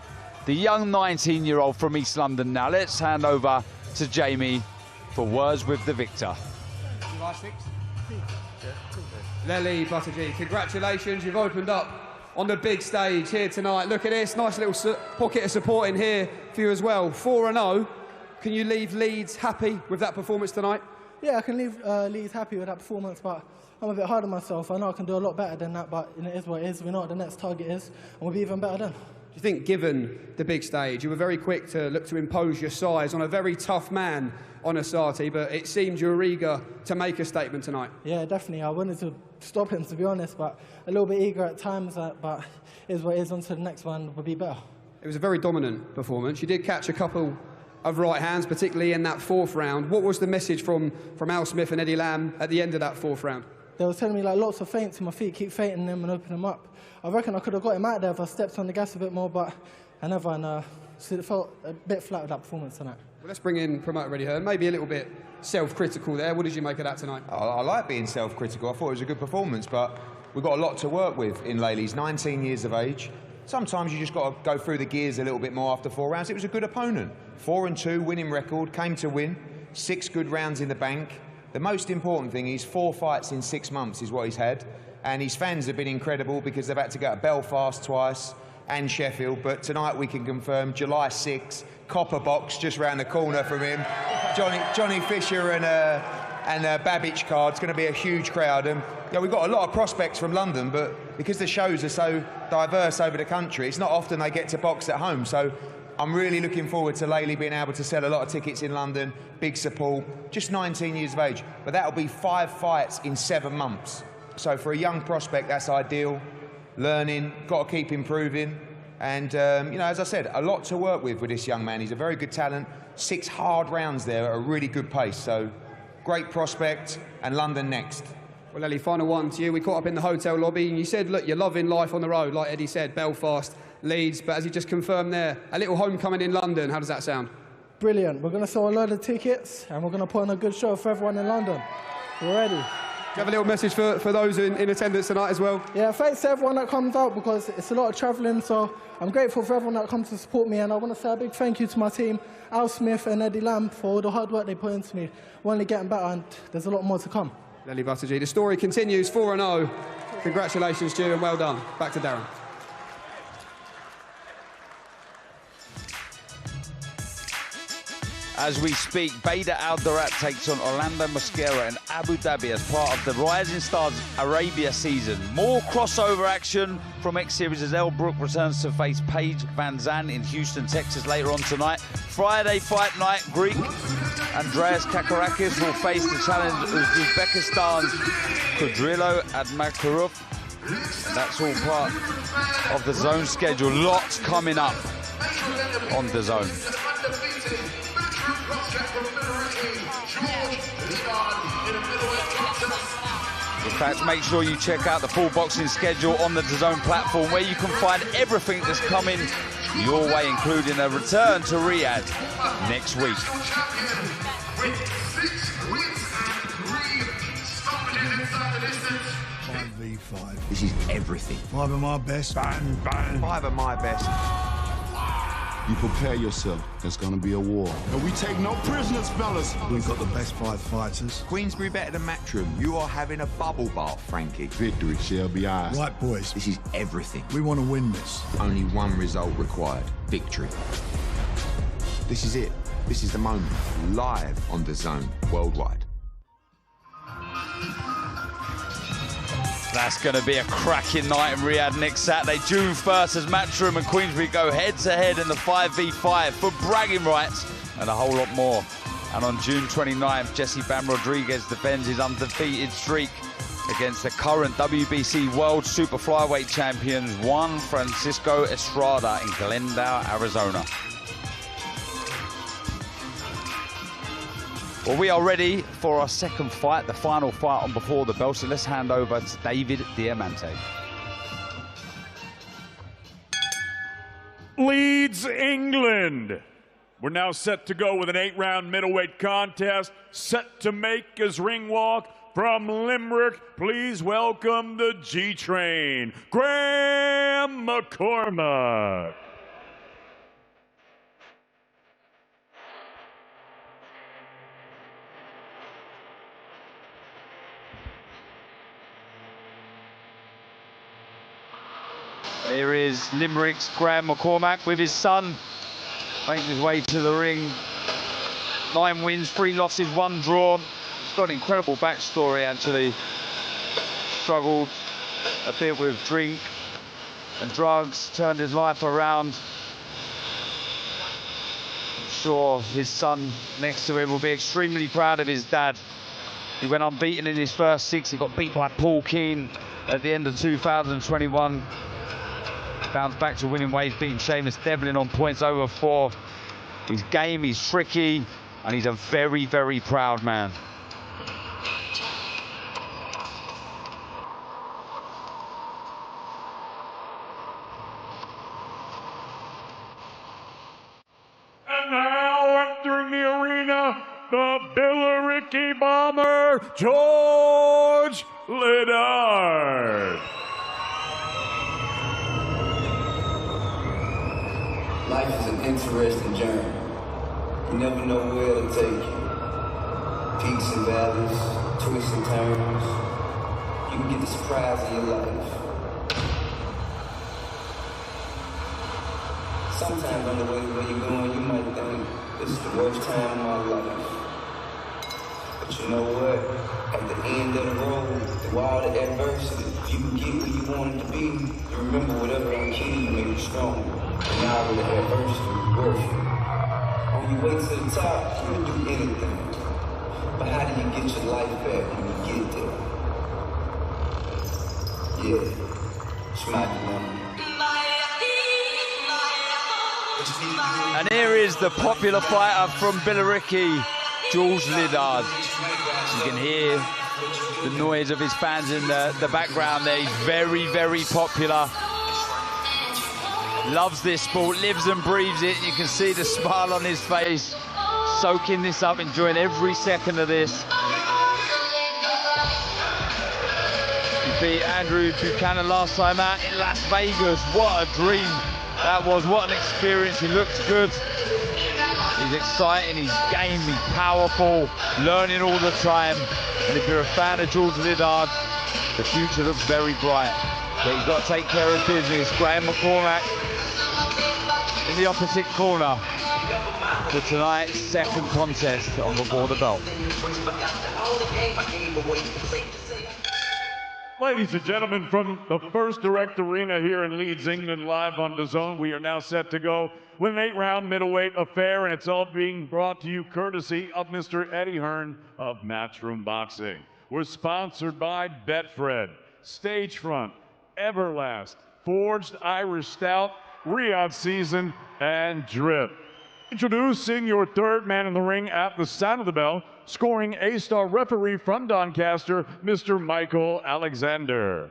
the young 19-year-old from East London. Now let's hand over to Jamie for words with the victor. Lely Buttigieg, congratulations, you've opened up on the big stage here tonight. Look at this, nice little pocket of support in here for you as well. 4-0, can you leave Leeds happy with that performance tonight? Yeah, I can leave Leeds happy with that performance, but I'm a bit hard on myself. I know I can do a lot better than that, but it is what it is. We know what the next target is, and we'll be even better then. Do you think, given the big stage, you were very quick to look to impose your size on a very tough man on Asati, but it seemed you were eager to make a statement tonight? Yeah, definitely. I wanted to stop him, to be honest, but a little bit eager at times, but it is what it is. On to the next one will be better. It was a very dominant performance. You did catch a couple of right hands, particularly in that 4th round. What was the message from Al Smith and Eddie Lamb at the end of that 4th round? They were telling me like lots of feints in my feet, keep feinting them and open them up. I reckon I could have got him out there if I stepped on the gas a bit more, but I never, and so it felt a bit flat with that performance tonight. Well, let's bring in promoter Eddie Hearn. Maybe a little bit self-critical there. What did you make of that tonight? I like being self-critical. I thought it was a good performance, but we've got a lot to work with in Lely. He's 19 years of age. Sometimes you just got to go through the gears a little bit more after 4 rounds. It was a good opponent. 4-2, winning record, came to win. 6 good rounds in the bank. The most important thing is 4 fights in 6 months is what he's had. And his fans have been incredible because they've had to go to Belfast twice and Sheffield. But tonight we can confirm July 6th, Copper Box just round the corner from him. Johnny Fisher and Babbage card. It's going to be a huge crowd. And we've got a lot of prospects from London, but because the shows are so diverse over the country, it's not often they get to box at home. So I'm really looking forward to Lely being able to sell a lot of tickets in London, big support, just 19 years of age. But that'll be 5 fights in 7 months. So for a young prospect, that's ideal. Learning, got to keep improving. And, as I said, a lot to work with this young man. He's a very good talent. 6 hard rounds there at a really good pace. So great prospect, and London next. Well, Ellie, final one to you. We caught up in the hotel lobby, and you said, look, you're loving life on the road, like Eddie said, Belfast, Leeds, but as you just confirmed there, a little homecoming in London. How does that sound? Brilliant. We're going to sell a load of tickets, and we're going to put on a good show for everyone in London. We're ready. Do you have a little message for those in attendance tonight as well? Yeah, thanks to everyone that comes out, because it's a lot of travelling, so I'm grateful for everyone that comes to support me, and I want to say a big thank you to my team, Al Smith and Eddie Lamb, for all the hard work they put into me. We're only getting better, and there's a lot more to come. Lely Buttigieg, the story continues, 4-0. Congratulations, Stu, and well done. Back to Darren. as we speak. Bader Aldarat takes on Orlando Mosquera in Abu Dhabi as part of the Rising Stars Arabia season. More crossover action from X Series as Elle Brooke returns to face Paige Van Zandt in Houston, Texas later on tonight. Friday fight night, Greek Andreas Kakarakis will face the challenger of Uzbekistan's Kudrilo Admakarov. That's all part of the DAZN schedule. Lots coming up on the DAZN. In fact, make sure you check out the full boxing schedule on the DAZN platform, where you can find everything that's coming your way, including a return to Riyadh next week. This is everything. 5 of my best. Bang, bang. 5 of my best. You prepare yourself. There's gonna be a war. And we take no prisoners, fellas. We've got the best 5 fighters. Queensbury better than Matchroom. You are having a bubble bath, Frankie. Victory shall be ours. Right, boys. This is everything. We want to win this. Only one result required. Victory. This is it. This is the moment. Live on DAZN worldwide. That's going to be a cracking night in Riyadh next Saturday, June 1st, as Matchroom and Queensbury go head-to-head in the 5v5 for bragging rights and a whole lot more. And on June 29th, Jesse Bam Rodriguez defends his undefeated streak against the current WBC World Super Flyweight champions Juan Francisco Estrada in Glendale, Arizona. Well, we are ready for our second fight, the final fight on Before the Bell, so let's hand over to David Diamante. Leeds, England. We're now set to go with an 8-round middleweight contest, set to make his ring walk from Limerick. Please welcome the G-Train, Graham McCormack. Here is Limerick's Graham McCormack with his son, making his way to the ring. 9 wins, 3 losses, 1 draw. He's got an incredible backstory, actually. Struggled a bit with drink and drugs, turned his life around. I'm sure his son next to him will be extremely proud of his dad. He went unbeaten in his first 6. He got beat by Paul Keane at the end of 2021. Bounced back to winning ways, beating Seamus Devlin on points over 4. He's game, he's tricky, and he's a very, very proud man. And now entering the arena, the Billericay Bomber, George Liddard. Life is an interesting journey. You never know where it'll take you. Peaks and valleys, twists and turns. You can get the surprise of your life. Sometimes on the way where you're going, you might think, this is the worst time of my life. But you know what? At the end of the road, through all the adversity, if you can get where you wanted to be, you remember whatever don't kill you made you stronger. And now with the adversity, worth it. On your way to the top, you can do anything. But how do you get your life back when you get there? Yeah, smack them. And here is the popular fighter from Billericay, George Liddard. You can hear the noise of his fans in the background there. He's very, very popular. Loves this sport, lives and breathes it. You can see the smile on his face, soaking this up, enjoying every second of this. He beat Andrew Buchanan last time out in Las Vegas. What a dream that was, what an experience. He looks good. He's exciting, he's game, he's powerful, learning all the time. And if you're a fan of George Liddard, the future looks very bright. But he's got to take care of business. Graham McCormack in the opposite corner. for tonight's second contest on Before the Belt. Ladies and gentlemen, from the first direct arena here in Leeds, England, live on DAZN, we are now set to go with an 8-round middleweight affair, and it's all being brought to you courtesy of Mr. Eddie Hearn of Matchroom Boxing. We're sponsored by Betfred, Stagefront, Everlast, Forged Irish Stout, Riyadh Season, and Drip. Introducing your third man in the ring at the sound of the bell, scoring A-star referee from Doncaster, Mr. Michael Alexander.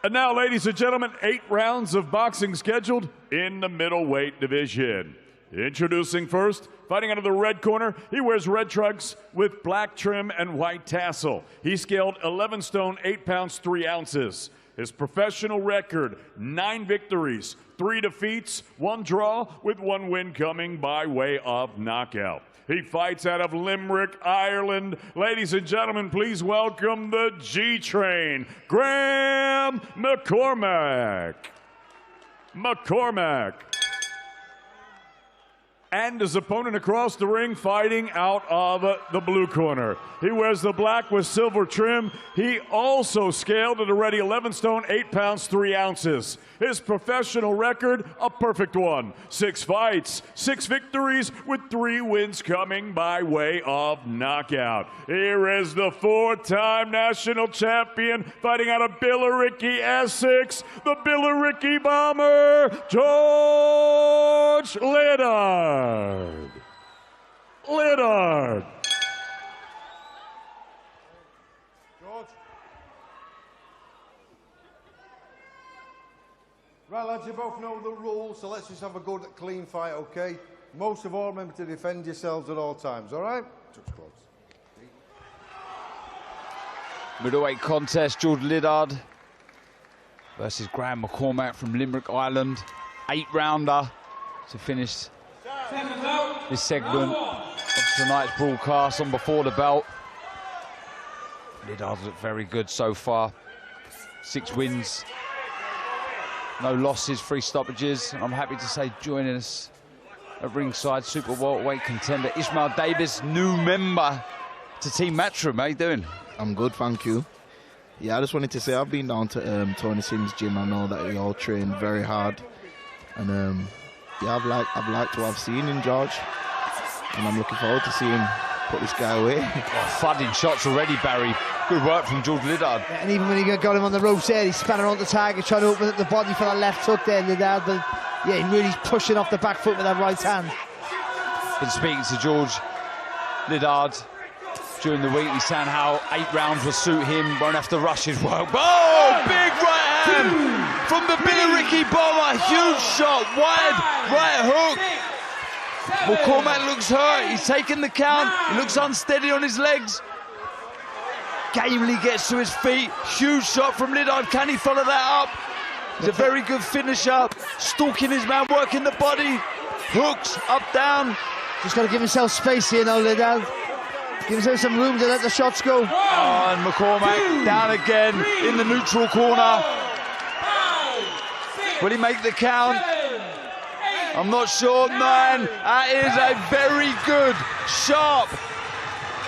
And now, ladies and gentlemen, 8 rounds of boxing scheduled in the middleweight division. Introducing first, fighting out of the red corner, he wears red trunks with black trim and white tassel. He scaled 11 stone, 8 pounds, 3 ounces. His professional record, 9 victories, 3 defeats, 1 draw, with 1 win coming by way of knockout. He fights out of Limerick, Ireland. Ladies and gentlemen, please welcome the G-Train, Graham McCormack. And his opponent across the ring, fighting out of the blue corner. He wears the black with silver trim. He also scaled at already 11 stone, 8 pounds, 3 ounces. His professional record, a perfect one. 6 fights, 6 victories, with 3 wins coming by way of knockout. Here is the 4-time national champion, fighting out of Billericay, Essex, the Billericay Bomber, George Liddard. George. Right, lads, you both know the rules, so let's just have a good, clean fight, okay? Most of all, remember to defend yourselves at all times, all right? Touch gloves. Middleweight contest, George Liddard versus Graham McCormack from Limerick, Ireland. 8-rounder to finish this segment of tonight's broadcast on Before the Belt. Liddard's looked very good so far. 6 wins, no losses, 3 stoppages. I'm happy to say joining us at ringside, super welterweight contender Ishmael Davis, new member to Team Matchroom. How you doing? I'm good, thank you. Yeah, I just wanted to say I've been down to Tony Sims' gym. I know that you all train very hard, and yeah, I've liked what I've seen in George, and I'm looking forward to seeing him put this guy away. Oh, flooding shots already, Barry. Good work from George Liddard. Yeah, and even when he got him on the ropes there, he span around the target, trying to open up the body for that left hook there, Liddard. But yeah, he really pushing off the back foot with that right hand. Been speaking to George Liddard during the week. He's saying how 8 rounds will suit him, won't have to rush his work. Oh, big right hand from the Billericay Bomber. Huge shot, wide right hook. McCormack looks hurt. He's taking the count. He looks unsteady on his legs. Gamely gets to his feet. Huge shot from Liddard. Can he follow that up? He's a very good finisher. Stalking his man, working the body. Hooks, up, down. Just got to give himself space here now, Liddard. Give himself some room to let the shots go. Oh, and McCormack down again in the neutral corner. Will he make the count? I'm not sure. 9. That is a very good, sharp,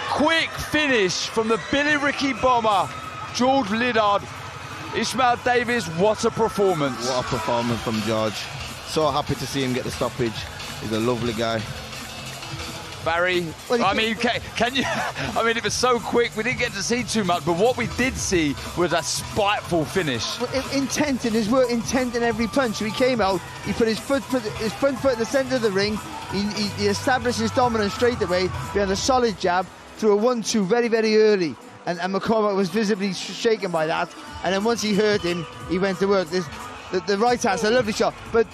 quick finish from the Billericay Bomber, George Liddard. Ishmael Davis, what a performance. What a performance from George. So happy to see him get the stoppage. He's a lovely guy. Barry, I mean, can you? I mean, it was so quick, we didn't get to see too much, but what we did see was a spiteful finish. Intent in his work, intent in every punch. So he came out, he put his front foot at the centre of the ring, he established his dominance straight away, behind a solid jab, threw a 1-2 very, very early. And McCormack was visibly shaken by that. And then once he hurt him, he went to work. The right hand's a lovely shot. But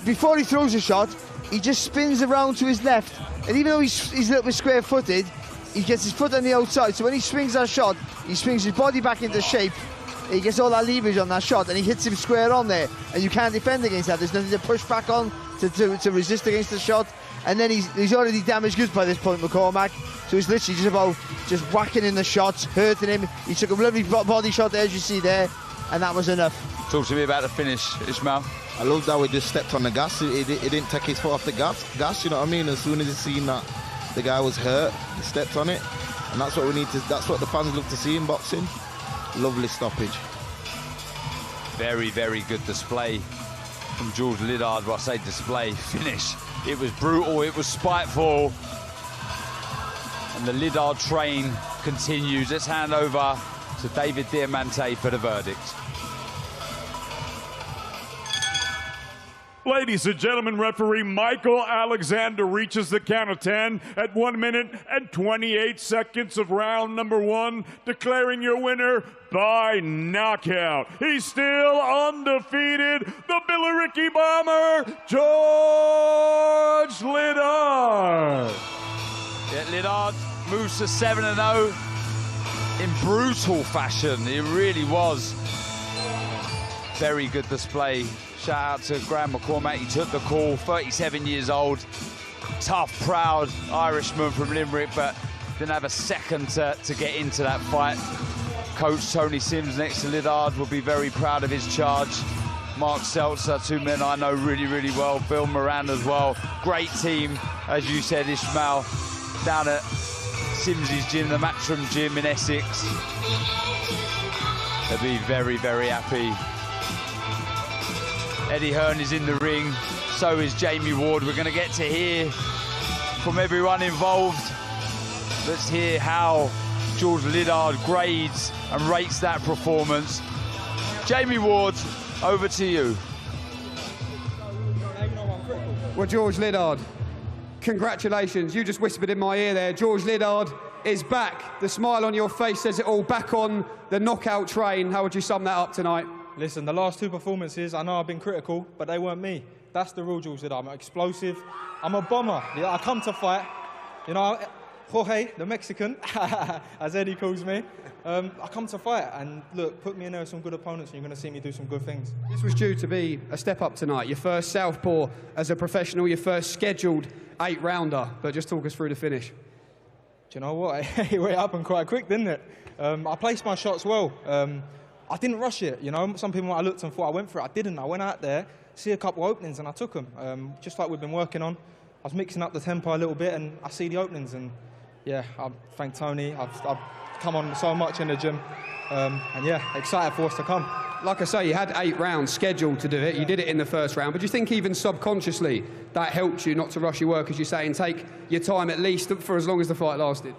before he throws a shot, he just spins around to his left. And even though he's a little bit square-footed, he gets his foot on the outside. So when he swings that shot, he swings his body back into shape. He gets all that leverage on that shot, and he hits him square on there. And you can't defend against that. There's nothing to push back on to resist against the shot. And then he's already damaged goods by this point, McCormack. So he's literally just whacking in the shots, hurting him. He took a lovely body shot there, as you see there. and that was enough. Talk to me about the finish, Ishmael. I love that we just stepped on the gas. He didn't take his foot off the gas, you know what I mean? As soon as he seen that the guy was hurt, he stepped on it. And that's what we need to, that's what the fans love to see in boxing. Lovely stoppage. Very, very good display from George Liddard. Well, I say display, finish. It was brutal, it was spiteful. And the Liddard train continues. Let's hand over to David Diamante for the verdict. Ladies and gentlemen, referee Michael Alexander reaches the count of 10 at 1 minute and 28 seconds of round number 1, declaring your winner by knockout. He's still undefeated, the Billericay Bomber, George Liddard. Yeah, Liddard moves to 7-0 in brutal fashion. It really was. Very good display. Shout out to Graham McCormack. He took the call, 37 years old. Tough, proud Irishman from Limerick, but didn't have a second to get into that fight. Coach Tony Sims next to Liddard will be very proud of his charge. Mark Seltzer, two men I know really, really well. Bill Moran as well. Great team, as you said, Ishmael, down at Sims's gym, the Matchroom gym in Essex. They'll be very, very happy. Eddie Hearn is in the ring, so is Jamie Ward. We're going to get to hear from everyone involved. Let's hear how George Liddard grades and rates that performance. Jamie Ward, over to you. Well, George Liddard, congratulations. You just whispered in my ear there. George Liddard is back. The smile on your face says it all. Back on the knockout train. How would you sum that up tonight? Listen, the last two performances, I know I've been critical, but they weren't me. That's the real George Liddard. I'm explosive. I'm a bomber. I come to fight. You know, Jorge, the Mexican, as Eddie calls me. I come to fight, and look, put me in there with some good opponents, and you're going to see me do some good things. This was due to be a step up tonight. Your first southpaw as a professional, your first scheduled 8-rounder. But just talk us through the finish. Do you know what? It went up and quite quick, didn't it? I placed my shots well. I didn't rush it, you know. Some people might have looked and thought I went for it. I didn't. I went out there, see a couple of openings, and I took them. Just like we've been working on. I was mixing up the tempo a little bit, and I see the openings. And yeah, I thank Tony. I've come on so much in the gym, and yeah, excited for what's to come. Like I say, you had 8 rounds scheduled to do it. You did it in the first round, but do you think even subconsciously that helped you not to rush your work, as you say, and take your time at least for as long as the fight lasted?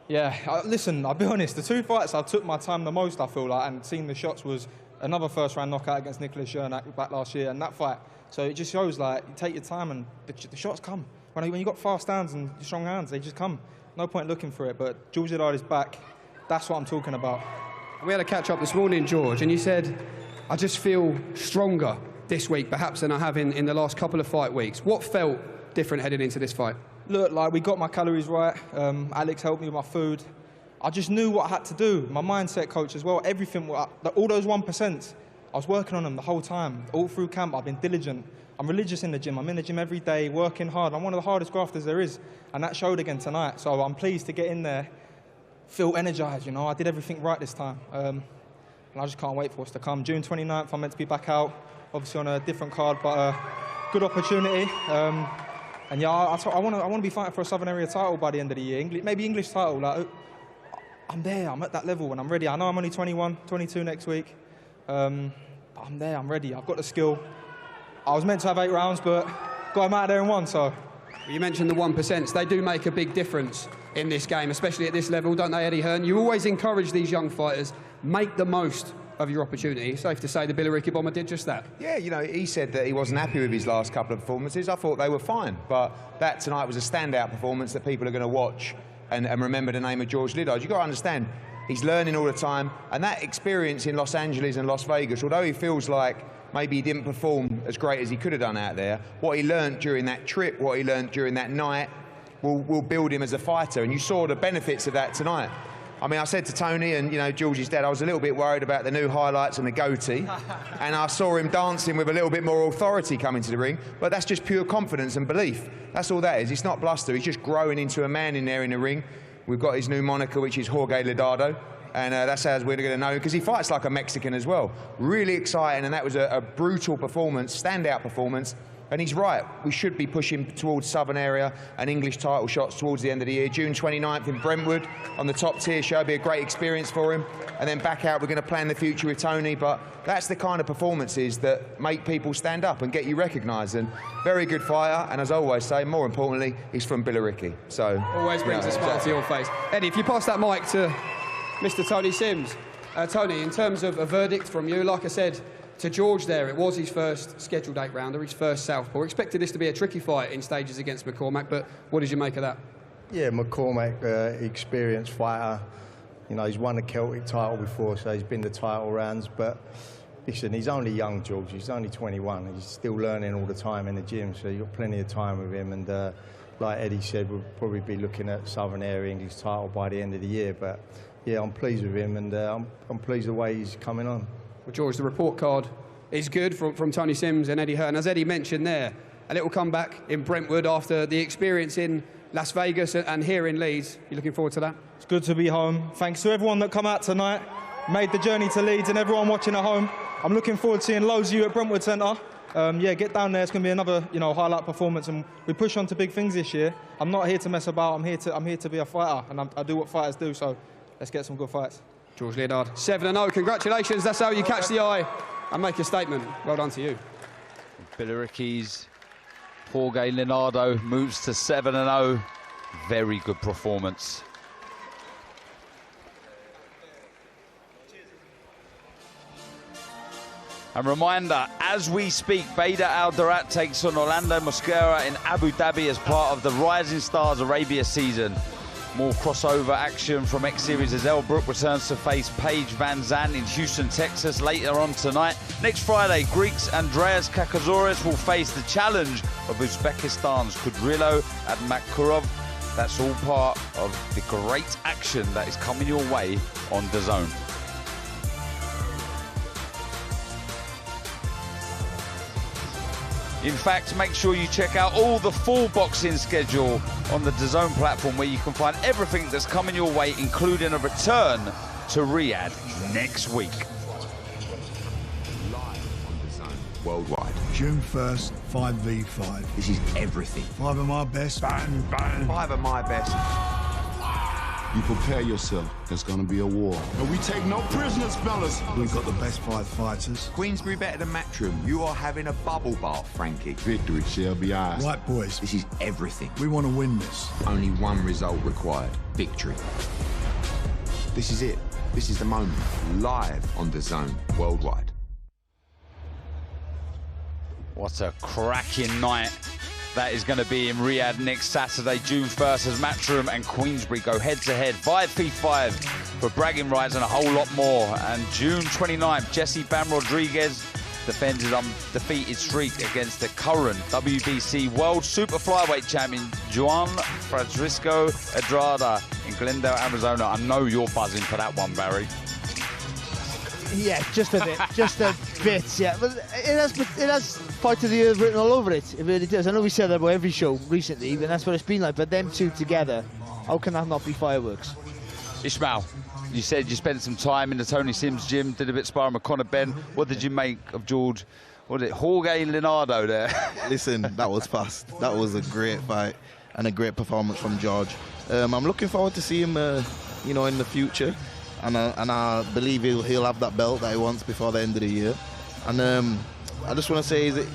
Yeah, listen, I'll be honest, the two fights I took my time the most, I feel like, and seeing the shots was another first-round knockout against Nicholas Shernack back last year, and that fight. So it just shows, like, you take your time and the shots come. When you've got fast hands and strong hands, they just come. No point looking for it, but George Liddard is back. That's what I'm talking about. We had a catch-up this morning, George, and you said, I just feel stronger this week, perhaps, than I have in the last couple of fight weeks. What felt different heading into this fight? Look, like, we got my calories right. Alex helped me with my food. I just knew what I had to do. My mindset coach as well, everything, all those 1%, I was working on them the whole time. All through camp, I've been diligent. I'm religious in the gym. I'm in the gym every day, working hard. I'm one of the hardest grafters there is, and that showed again tonight. So I'm pleased to get in there, feel energized, you know. I did everything right this time, and I just can't wait for what's to come. June 29th, I'm meant to be back out, obviously on a different card, but good opportunity. And yeah, I want to be fighting for a Southern Area title by the end of the year. Maybe English title. Like, I'm there. I'm at that level, and I'm ready. I know I'm only 21, 22 next week. But I'm there. I'm ready. I've got the skill. I was meant to have 8 rounds, but got him out of there in 1. So. You mentioned the 1%. They do make a big difference in this game, especially at this level, don't they, Eddie Hearn? You always encourage these young fighters, make the most of your opportunity. Safe to say the Billericay Bomber did just that. Yeah, you know, he said that he wasn't happy with his last couple of performances. I thought they were fine, but that tonight was a standout performance that people are going to watch and remember the name of George Liddard. You've got to understand, he's learning all the time, and that experience in Los Angeles and Las Vegas, although he feels like maybe he didn't perform as great as he could have done out there, what he learned during that trip, what he learned during that night, will build him as a fighter, and you saw the benefits of that tonight. I mean, I said to Tony and, you know, George's dad, I was a little bit worried about the new highlights and the goatee. And I saw him dancing with a little bit more authority coming to the ring. But that's just pure confidence and belief. That's all that is. It's not bluster. He's just growing into a man in there in the ring. We've got his new moniker, which is Jorge Lidardo. And that's how we're going to know, because he fights like a Mexican as well. Really exciting, and that was a brutal performance, standout performance. And he's right, we should be pushing towards Southern area and English title shots towards the end of the year. June 29th in Brentwood on the top tier show, be a great experience for him. And then back out, we're going to plan the future with Tony, but that's the kind of performances that make people stand up and get you recognised. And very good fighter, and as I always say, more importantly, he's from Billericay. So always brings a smile to your face. Eddie, if you pass that mic to Mr. Tony Sims. Tony, in terms of a verdict from you, like I said to George there, it was his first scheduled 8-rounder, his first southpaw. Expected this to be a tricky fight in stages against McCormack, but what did you make of that? Yeah, McCormack, experienced fighter. You know, he's won the Celtic title before, so he's been to title rounds. But listen, he's only young, George. He's only 21. He's still learning all the time in the gym, so you've got plenty of time with him. And like Eddie said, we'll probably be looking at Southern Area English title by the end of the year. But yeah, I'm pleased with him, and I'm pleased the way he's coming on. Well, George, the report card is good from Tony Sims and Eddie Hearn. As Eddie mentioned there, a little comeback in Brentwood after the experience in Las Vegas and here in Leeds. You looking forward to that? It's good to be home. Thanks to everyone that come out tonight, made the journey to Leeds, and everyone watching at home. I'm looking forward to seeing loads of you at Brentwood Centre. Yeah, get down there. It's going to be another, highlight performance, and we push on to big things this year. I'm not here to mess about. I'm here to be a fighter, and I do what fighters do. So let's get some good fights. George Leonard, 7-0. Congratulations. That's how you catch the eye and make a statement. Well done to you. Billericay's Jorge Leonardo moves to 7-0. Very good performance. And reminder, as we speak, Bader Aldarat takes on Orlando Mosquera in Abu Dhabi as part of the Rising Stars Arabia season. More crossover action from X-Series as Elbrook returns to face Paige Van Zandt in Houston, Texas later on tonight. Next Friday, Greeks Andreas Kakazouris will face the challenge of Uzbekistan's Kudrylo Admakurov. That's all part of the great action that is coming your way on DAZN. In fact, make sure you check out all the full boxing schedule on the DAZN platform, where you can find everything that's coming your way, including a return to Riyadh next week. Live on DAZN worldwide. June 1st, 5v5. This is everything. 5 of my best. Bang, bang. 5 of my best. You prepare yourself. There's going to be a war. And we take no prisoners, fellas. We've got the best 5 fighters. Queensbury better than Matchroom. You are having a bubble bath, Frankie. Victory shall be ours. Right, boys. This is everything. We want to win this. Only one result required. Victory. This is it. This is the moment. Live on DAZN worldwide. What a cracking night that is going to be in Riyadh next Saturday, June 1st, as Matchroom and Queensbury go head-to-head, 5v5 for bragging rights and a whole lot more. And June 29th, Jesse Bam Rodriguez defends his undefeated streak against the current WBC World Super Flyweight Champion, Juan Francisco Estrada in Glendale, Arizona. I know you're buzzing for that one, Barry. Yeah, just a bit, yeah. But it has Fight of the Year written all over it. It really does. I know we said that about every show recently, and that's what it's been like. But them two together, how can that not be fireworks? Ishmael, you said you spent some time in the Tony Sims gym, did a bit of sparring with Conor Ben. What did you make of George? What was it, Jorge Leonardo there? Listen, that was fast. That was a great fight and a great performance from George. I'm looking forward to see him, in the future. And I believe he'll have that belt that he wants before the end of the year. And I just want to say that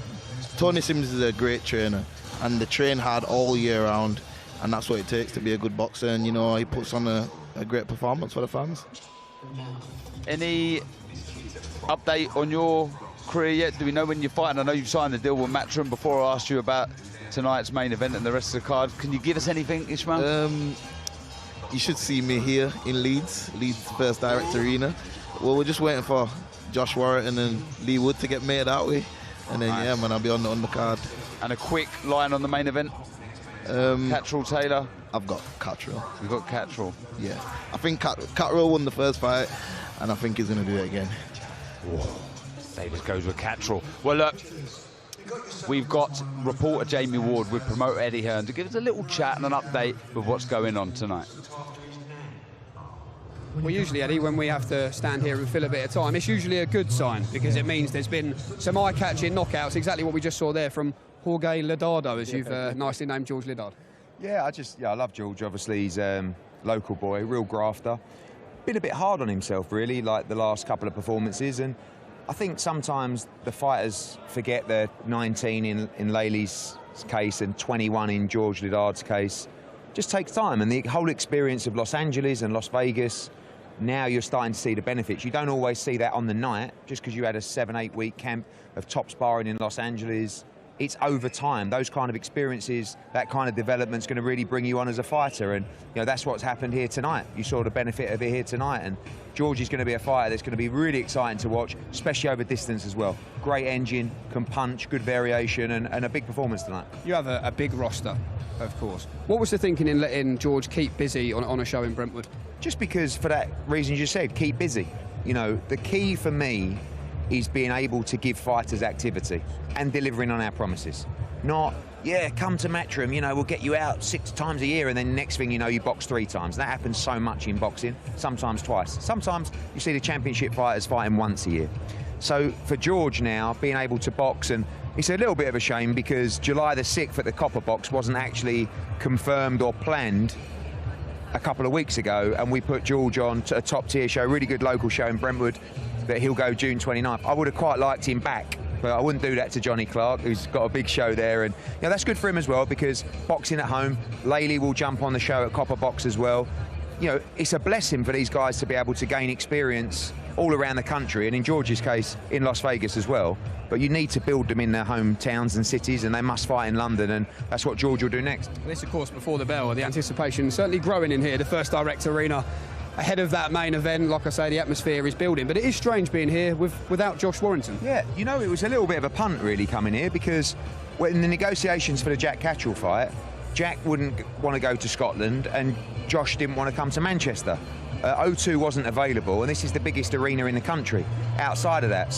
Tony Sims is a great trainer, and they train hard all year round, and that's what it takes to be a good boxer. And he puts on a great performance for the fans. Any update on your career yet? Do we know when you're fighting? I know you've signed the deal with Matchroom. Before I asked you about tonight's main event and the rest of the card, can you give us anything, Ishmael? You should see me here in Leeds First Direct Arena. Well, we're just waiting for Josh Warrington and Lee Wood to get made that way. And then, nice. Yeah, man, I'll be on the undercard. And a quick line on the main event? Catterall Taylor? I've got Catterall. You've got Catterall? Yeah. I think Catterall won the first fight, and I think he's going to do it again. Whoa. Davis goes with Catterall. Well, look, we've got reporter Jamie Ward with promoter Eddie Hearn to give us a little chat and an update with what's going on tonight. Well, usually, Eddie, when we have to stand here and fill a bit of time, it's usually a good sign because it means there's been some eye-catching knockouts, exactly what we just saw there from Jorge Lidado, as you've nicely named George Lidard. Yeah, I love George. Obviously, he's local boy, real grafter. Been a bit hard on himself, really, like the last couple of performances, and I think sometimes the fighters forget they're 19 in Laley's case and 21 in George Lidard's case. Just takes time, and the whole experience of Los Angeles and Las Vegas, now you're starting to see the benefits. You don't always see that on the night, just because you had a 7-8 week camp of top sparring in Los Angeles. It's over time. Those kind of experiences, that kind of development's going to really bring you on as a fighter, and that's what's happened here tonight. You saw the benefit of it here tonight, and George is going to be a fighter that's going to be really exciting to watch, especially over distance as well. Great engine, can punch, good variation, and a big performance tonight. You have a big roster, of course. What was the thinking in letting George keep busy on a show in Brentwood? Just because, for that reason you just said, keep busy. The key for me is being able to give fighters activity and delivering on our promises. Not, come to Matchroom, we'll get you out 6 times a year, and then next thing you know, you box 3 times. That happens so much in boxing, sometimes twice. Sometimes you see the championship fighters fighting once a year. So for George now, being able to box, and it's a little bit of a shame because July the 6th at the Copper Box wasn't actually confirmed or planned a couple of weeks ago, and we put George on to a top tier show, really good local show in Brentwood, that he'll go June 29th. I would have quite liked him back, but I wouldn't do that to Johnny Clark, who's got a big show there, and that's good for him as well, because boxing at home, Laley will jump on the show at Copper Box as well. It's a blessing for these guys to be able to gain experience all around the country, and in George's case, in Las Vegas as well. But you need to build them in their hometowns and cities, and they must fight in London, and that's what George will do next. This, of course, before the bell, the anticipation certainly growing in here, the first direct arena. Ahead of that main event, like I say, the atmosphere is building, but it is strange being here without Josh Warrington. Yeah, it was a little bit of a punt really coming here, because in the negotiations for the Jack Catterall fight, Jack wouldn't want to go to Scotland and Josh didn't want to come to Manchester. O2 wasn't available, and this is the biggest arena in the country outside of that.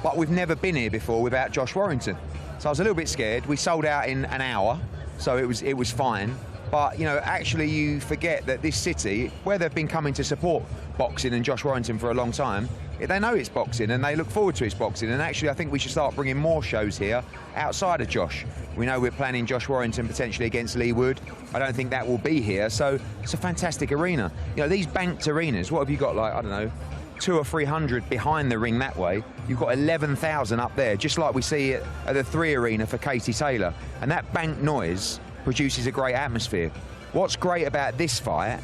But we've never been here before without Josh Warrington. So I was a little bit scared. We sold out in an hour, so it was fine. But, actually you forget that this city, where they've been coming to support boxing and Josh Warrington for a long time, they know it's boxing and they look forward to his boxing. And actually I think we should start bringing more shows here outside of Josh. We know we're planning Josh Warrington potentially against Lee Wood. I don't think that will be here. So it's a fantastic arena. These banked arenas, what have you got, like, I don't know, 200 or 300 behind the ring that way. You've got 11,000 up there, just like we see at the 3 Arena for Katie Taylor. And that banked noise produces a great atmosphere. What's great about this fight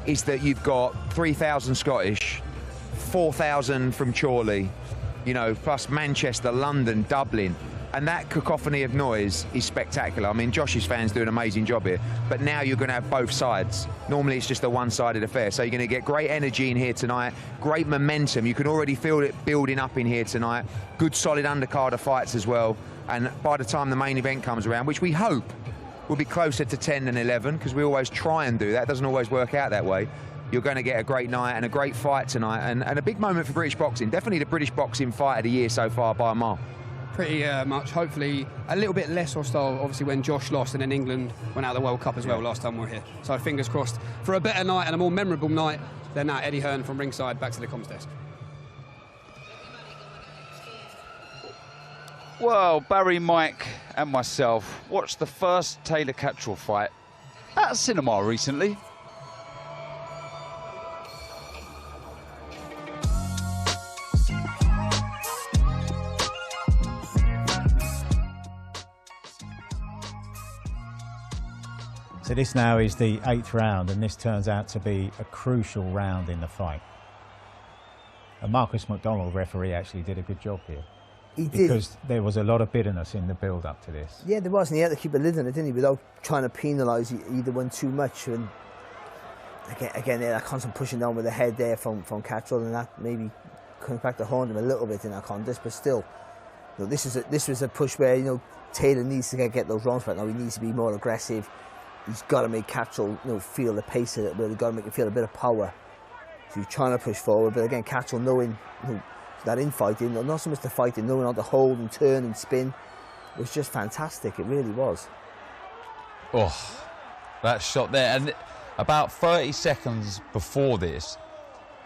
is that you've got 3,000 Scottish, 4,000 from Chorley, plus Manchester, London, Dublin, and that cacophony of noise is spectacular. I mean, Josh's fans do an amazing job here, but now you're going to have both sides. Normally it's just a one-sided affair, so you're going to get great energy in here tonight, great momentum. You can already feel it building up in here tonight. Good solid undercard of fights as well, and by the time the main event comes around, which we hope will be closer to 10 than 11, because we always try and do that. It doesn't always work out that way. You're going to get a great night and a great fight tonight, and a big moment for British boxing. Definitely the British boxing fight of the year so far by a mile. Pretty much, hopefully a little bit less hostile, obviously, when Josh lost and then England went out of the World Cup as well last time we were here. So fingers crossed for a better night and a more memorable night than that. Eddie Hearn from ringside, back to the comms desk. Well, Barry, Mike and myself watched the first Taylor Catterall fight at a cinema recently. So this now is the 8th round, and this turns out to be a crucial round in the fight. And Marcus McDonald, referee, actually did a good job here. He did. Because there was a lot of bitterness in the build-up to this. Yeah, there was, and he had to keep a lid on it, didn't he, without trying to penalise either one too much. And again, that constant pushing down with the head there from Catterall, and that maybe comes back to haunt him a little bit in that contest. But still, this was a push where Taylor needs to get those rounds back now. He needs to be more aggressive. He's got to make Catterall feel the pace a little bit. He's got to make him feel a bit of power. So he's trying to push forward, but again, Catterall knowing that infighting, not so much the fighting, knowing how to hold and turn and spin, was just fantastic. It really was. Oh, that shot there. And About 30 seconds before this,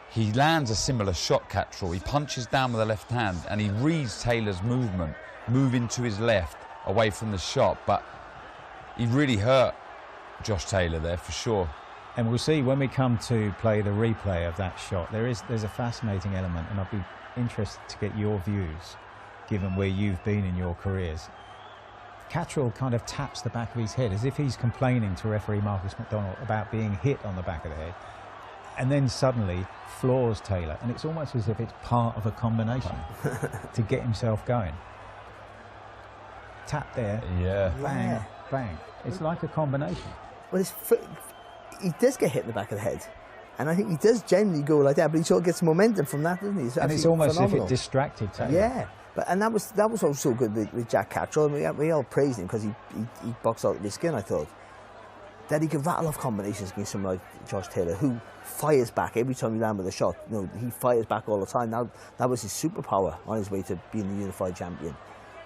he lands a similar shot, Catterall. He punches down with the left hand and he reads Taylor's movement, moving to his left, away from the shot. But he really hurt Josh Taylor there, for sure. And we'll see when we come to play the replay of that shot. There's a fascinating element, and I'd be interested to get your views, given where you've been in your careers. Catterall kind of taps the back of his head as if he's complaining to referee Marcus McDonald about being hit on the back of the head, and then suddenly floors Taylor, and it's almost as if it's part of a combination to get himself going. Tap there, bang, bang. It's like a combination. Well, he does get hit in the back of the head, and I think he does generally go like that, but he sort of gets momentum from that, doesn't he? And it's almost phenomenal. as if it distracted Taylor. Yeah, and that was also so good with Jack Catterall. We all praised him because he boxed out of his skin, I thought. That he could rattle off combinations against someone like Josh Taylor, who fires back every time he lands with a shot. You know, he fires back all the time. Now that was his superpower on his way to being the unified champion.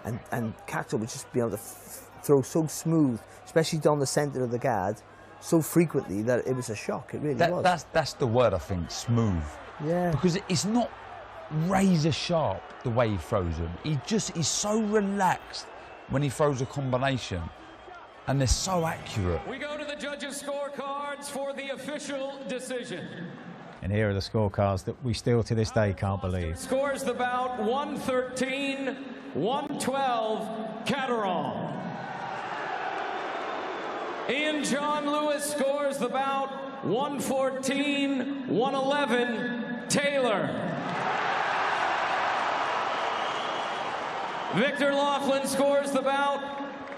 And Catterall would just be able to throw so smooth, especially down the centre of the guard, so frequently that it was a shock. It really was. That's the word, I think, smooth. Yeah. Because it's not razor sharp the way he throws them. He's so relaxed when he throws a combination, and they're so accurate. We go to the judges' scorecards for the official decision. And here are the scorecards that we still to this day can't believe. Scores the bout 113, 112, Catterall. Ian John Lewis scores the bout 114, 111, Taylor. Victor Laughlin scores the bout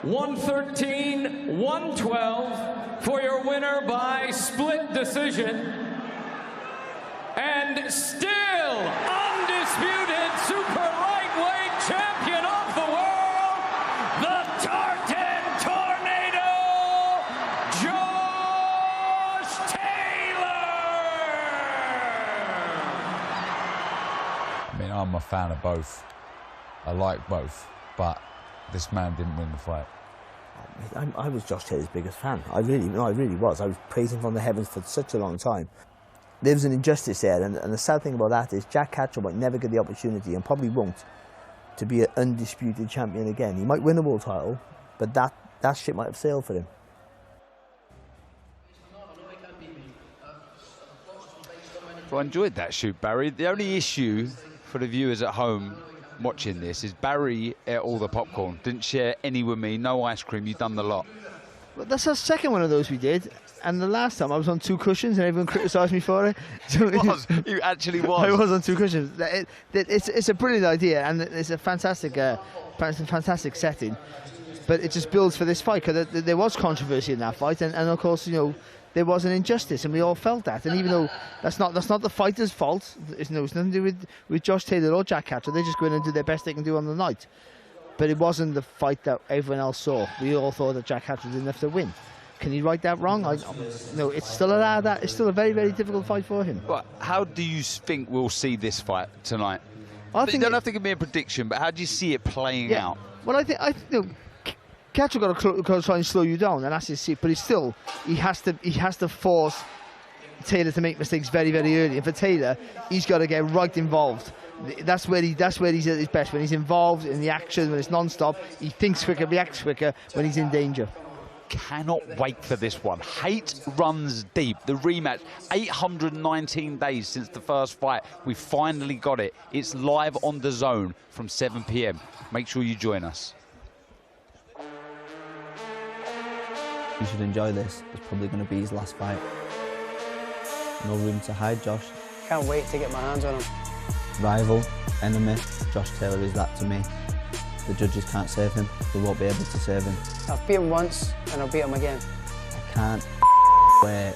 113, 112 for your winner by split decision. And still undisputed super lightweight champion of the world, the Tartan Tornado, Josh Taylor! I mean, I'm a fan of both. I like both, but this man didn't win the fight. I was Josh Taylor's biggest fan. I really was. I was praising him from the heavens for such a long time. There was an injustice there, and the sad thing about that is Jack Catterall might never get the opportunity, and probably won't, to be an undisputed champion again. He might win a world title, but that ship might have sailed for him. Well, I enjoyed that shoot, Barry. The only issue for the viewers at home watching this is Barry ate all the popcorn, didn't share any with me, no ice cream. You've done the lot. Well, that's our second one of those we did, and the last time I was on 2 cushions and everyone criticised me for it. So you actually was. I was on 2 cushions. It's a brilliant idea, and it's a fantastic setting, but it just builds for this fight, because there was controversy in that fight, and of course, you know, there was an injustice, and we all felt that. And even though that's not the fighter's fault, it's nothing to do with Josh Taylor or Jack Catterall. They just go in and do their best they can do on the night. But it wasn't the fight that everyone else saw. We all thought that Jack Catterall didn't have to win. Can he right that wrong? No, it's still it's still a very, very difficult fight for him. But how do you think we'll see this fight tonight? You don't have to give me a prediction, but how do you see it playing out? Well, I think Catterall got to try and slow you down, and that's his seat. But he has to force Taylor to make mistakes very, very early. And for Taylor, he's got to get right involved. That's where he's at his best, when he's involved in the action, when it's non-stop. He thinks quicker, reacts quicker when he's in danger. Cannot wait for this one. Hate runs deep. The rematch. 819 days since the first fight. We finally got it. It's live on DAZN from 7 p.m. Make sure you join us. You should enjoy this. It's probably going to be his last fight. No room to hide, Josh. Can't wait to get my hands on him. Rival, enemy, Josh Taylor is that to me. The judges can't save him. They won't be able to save him. I've beat him once, and I'll beat him again. I can't wait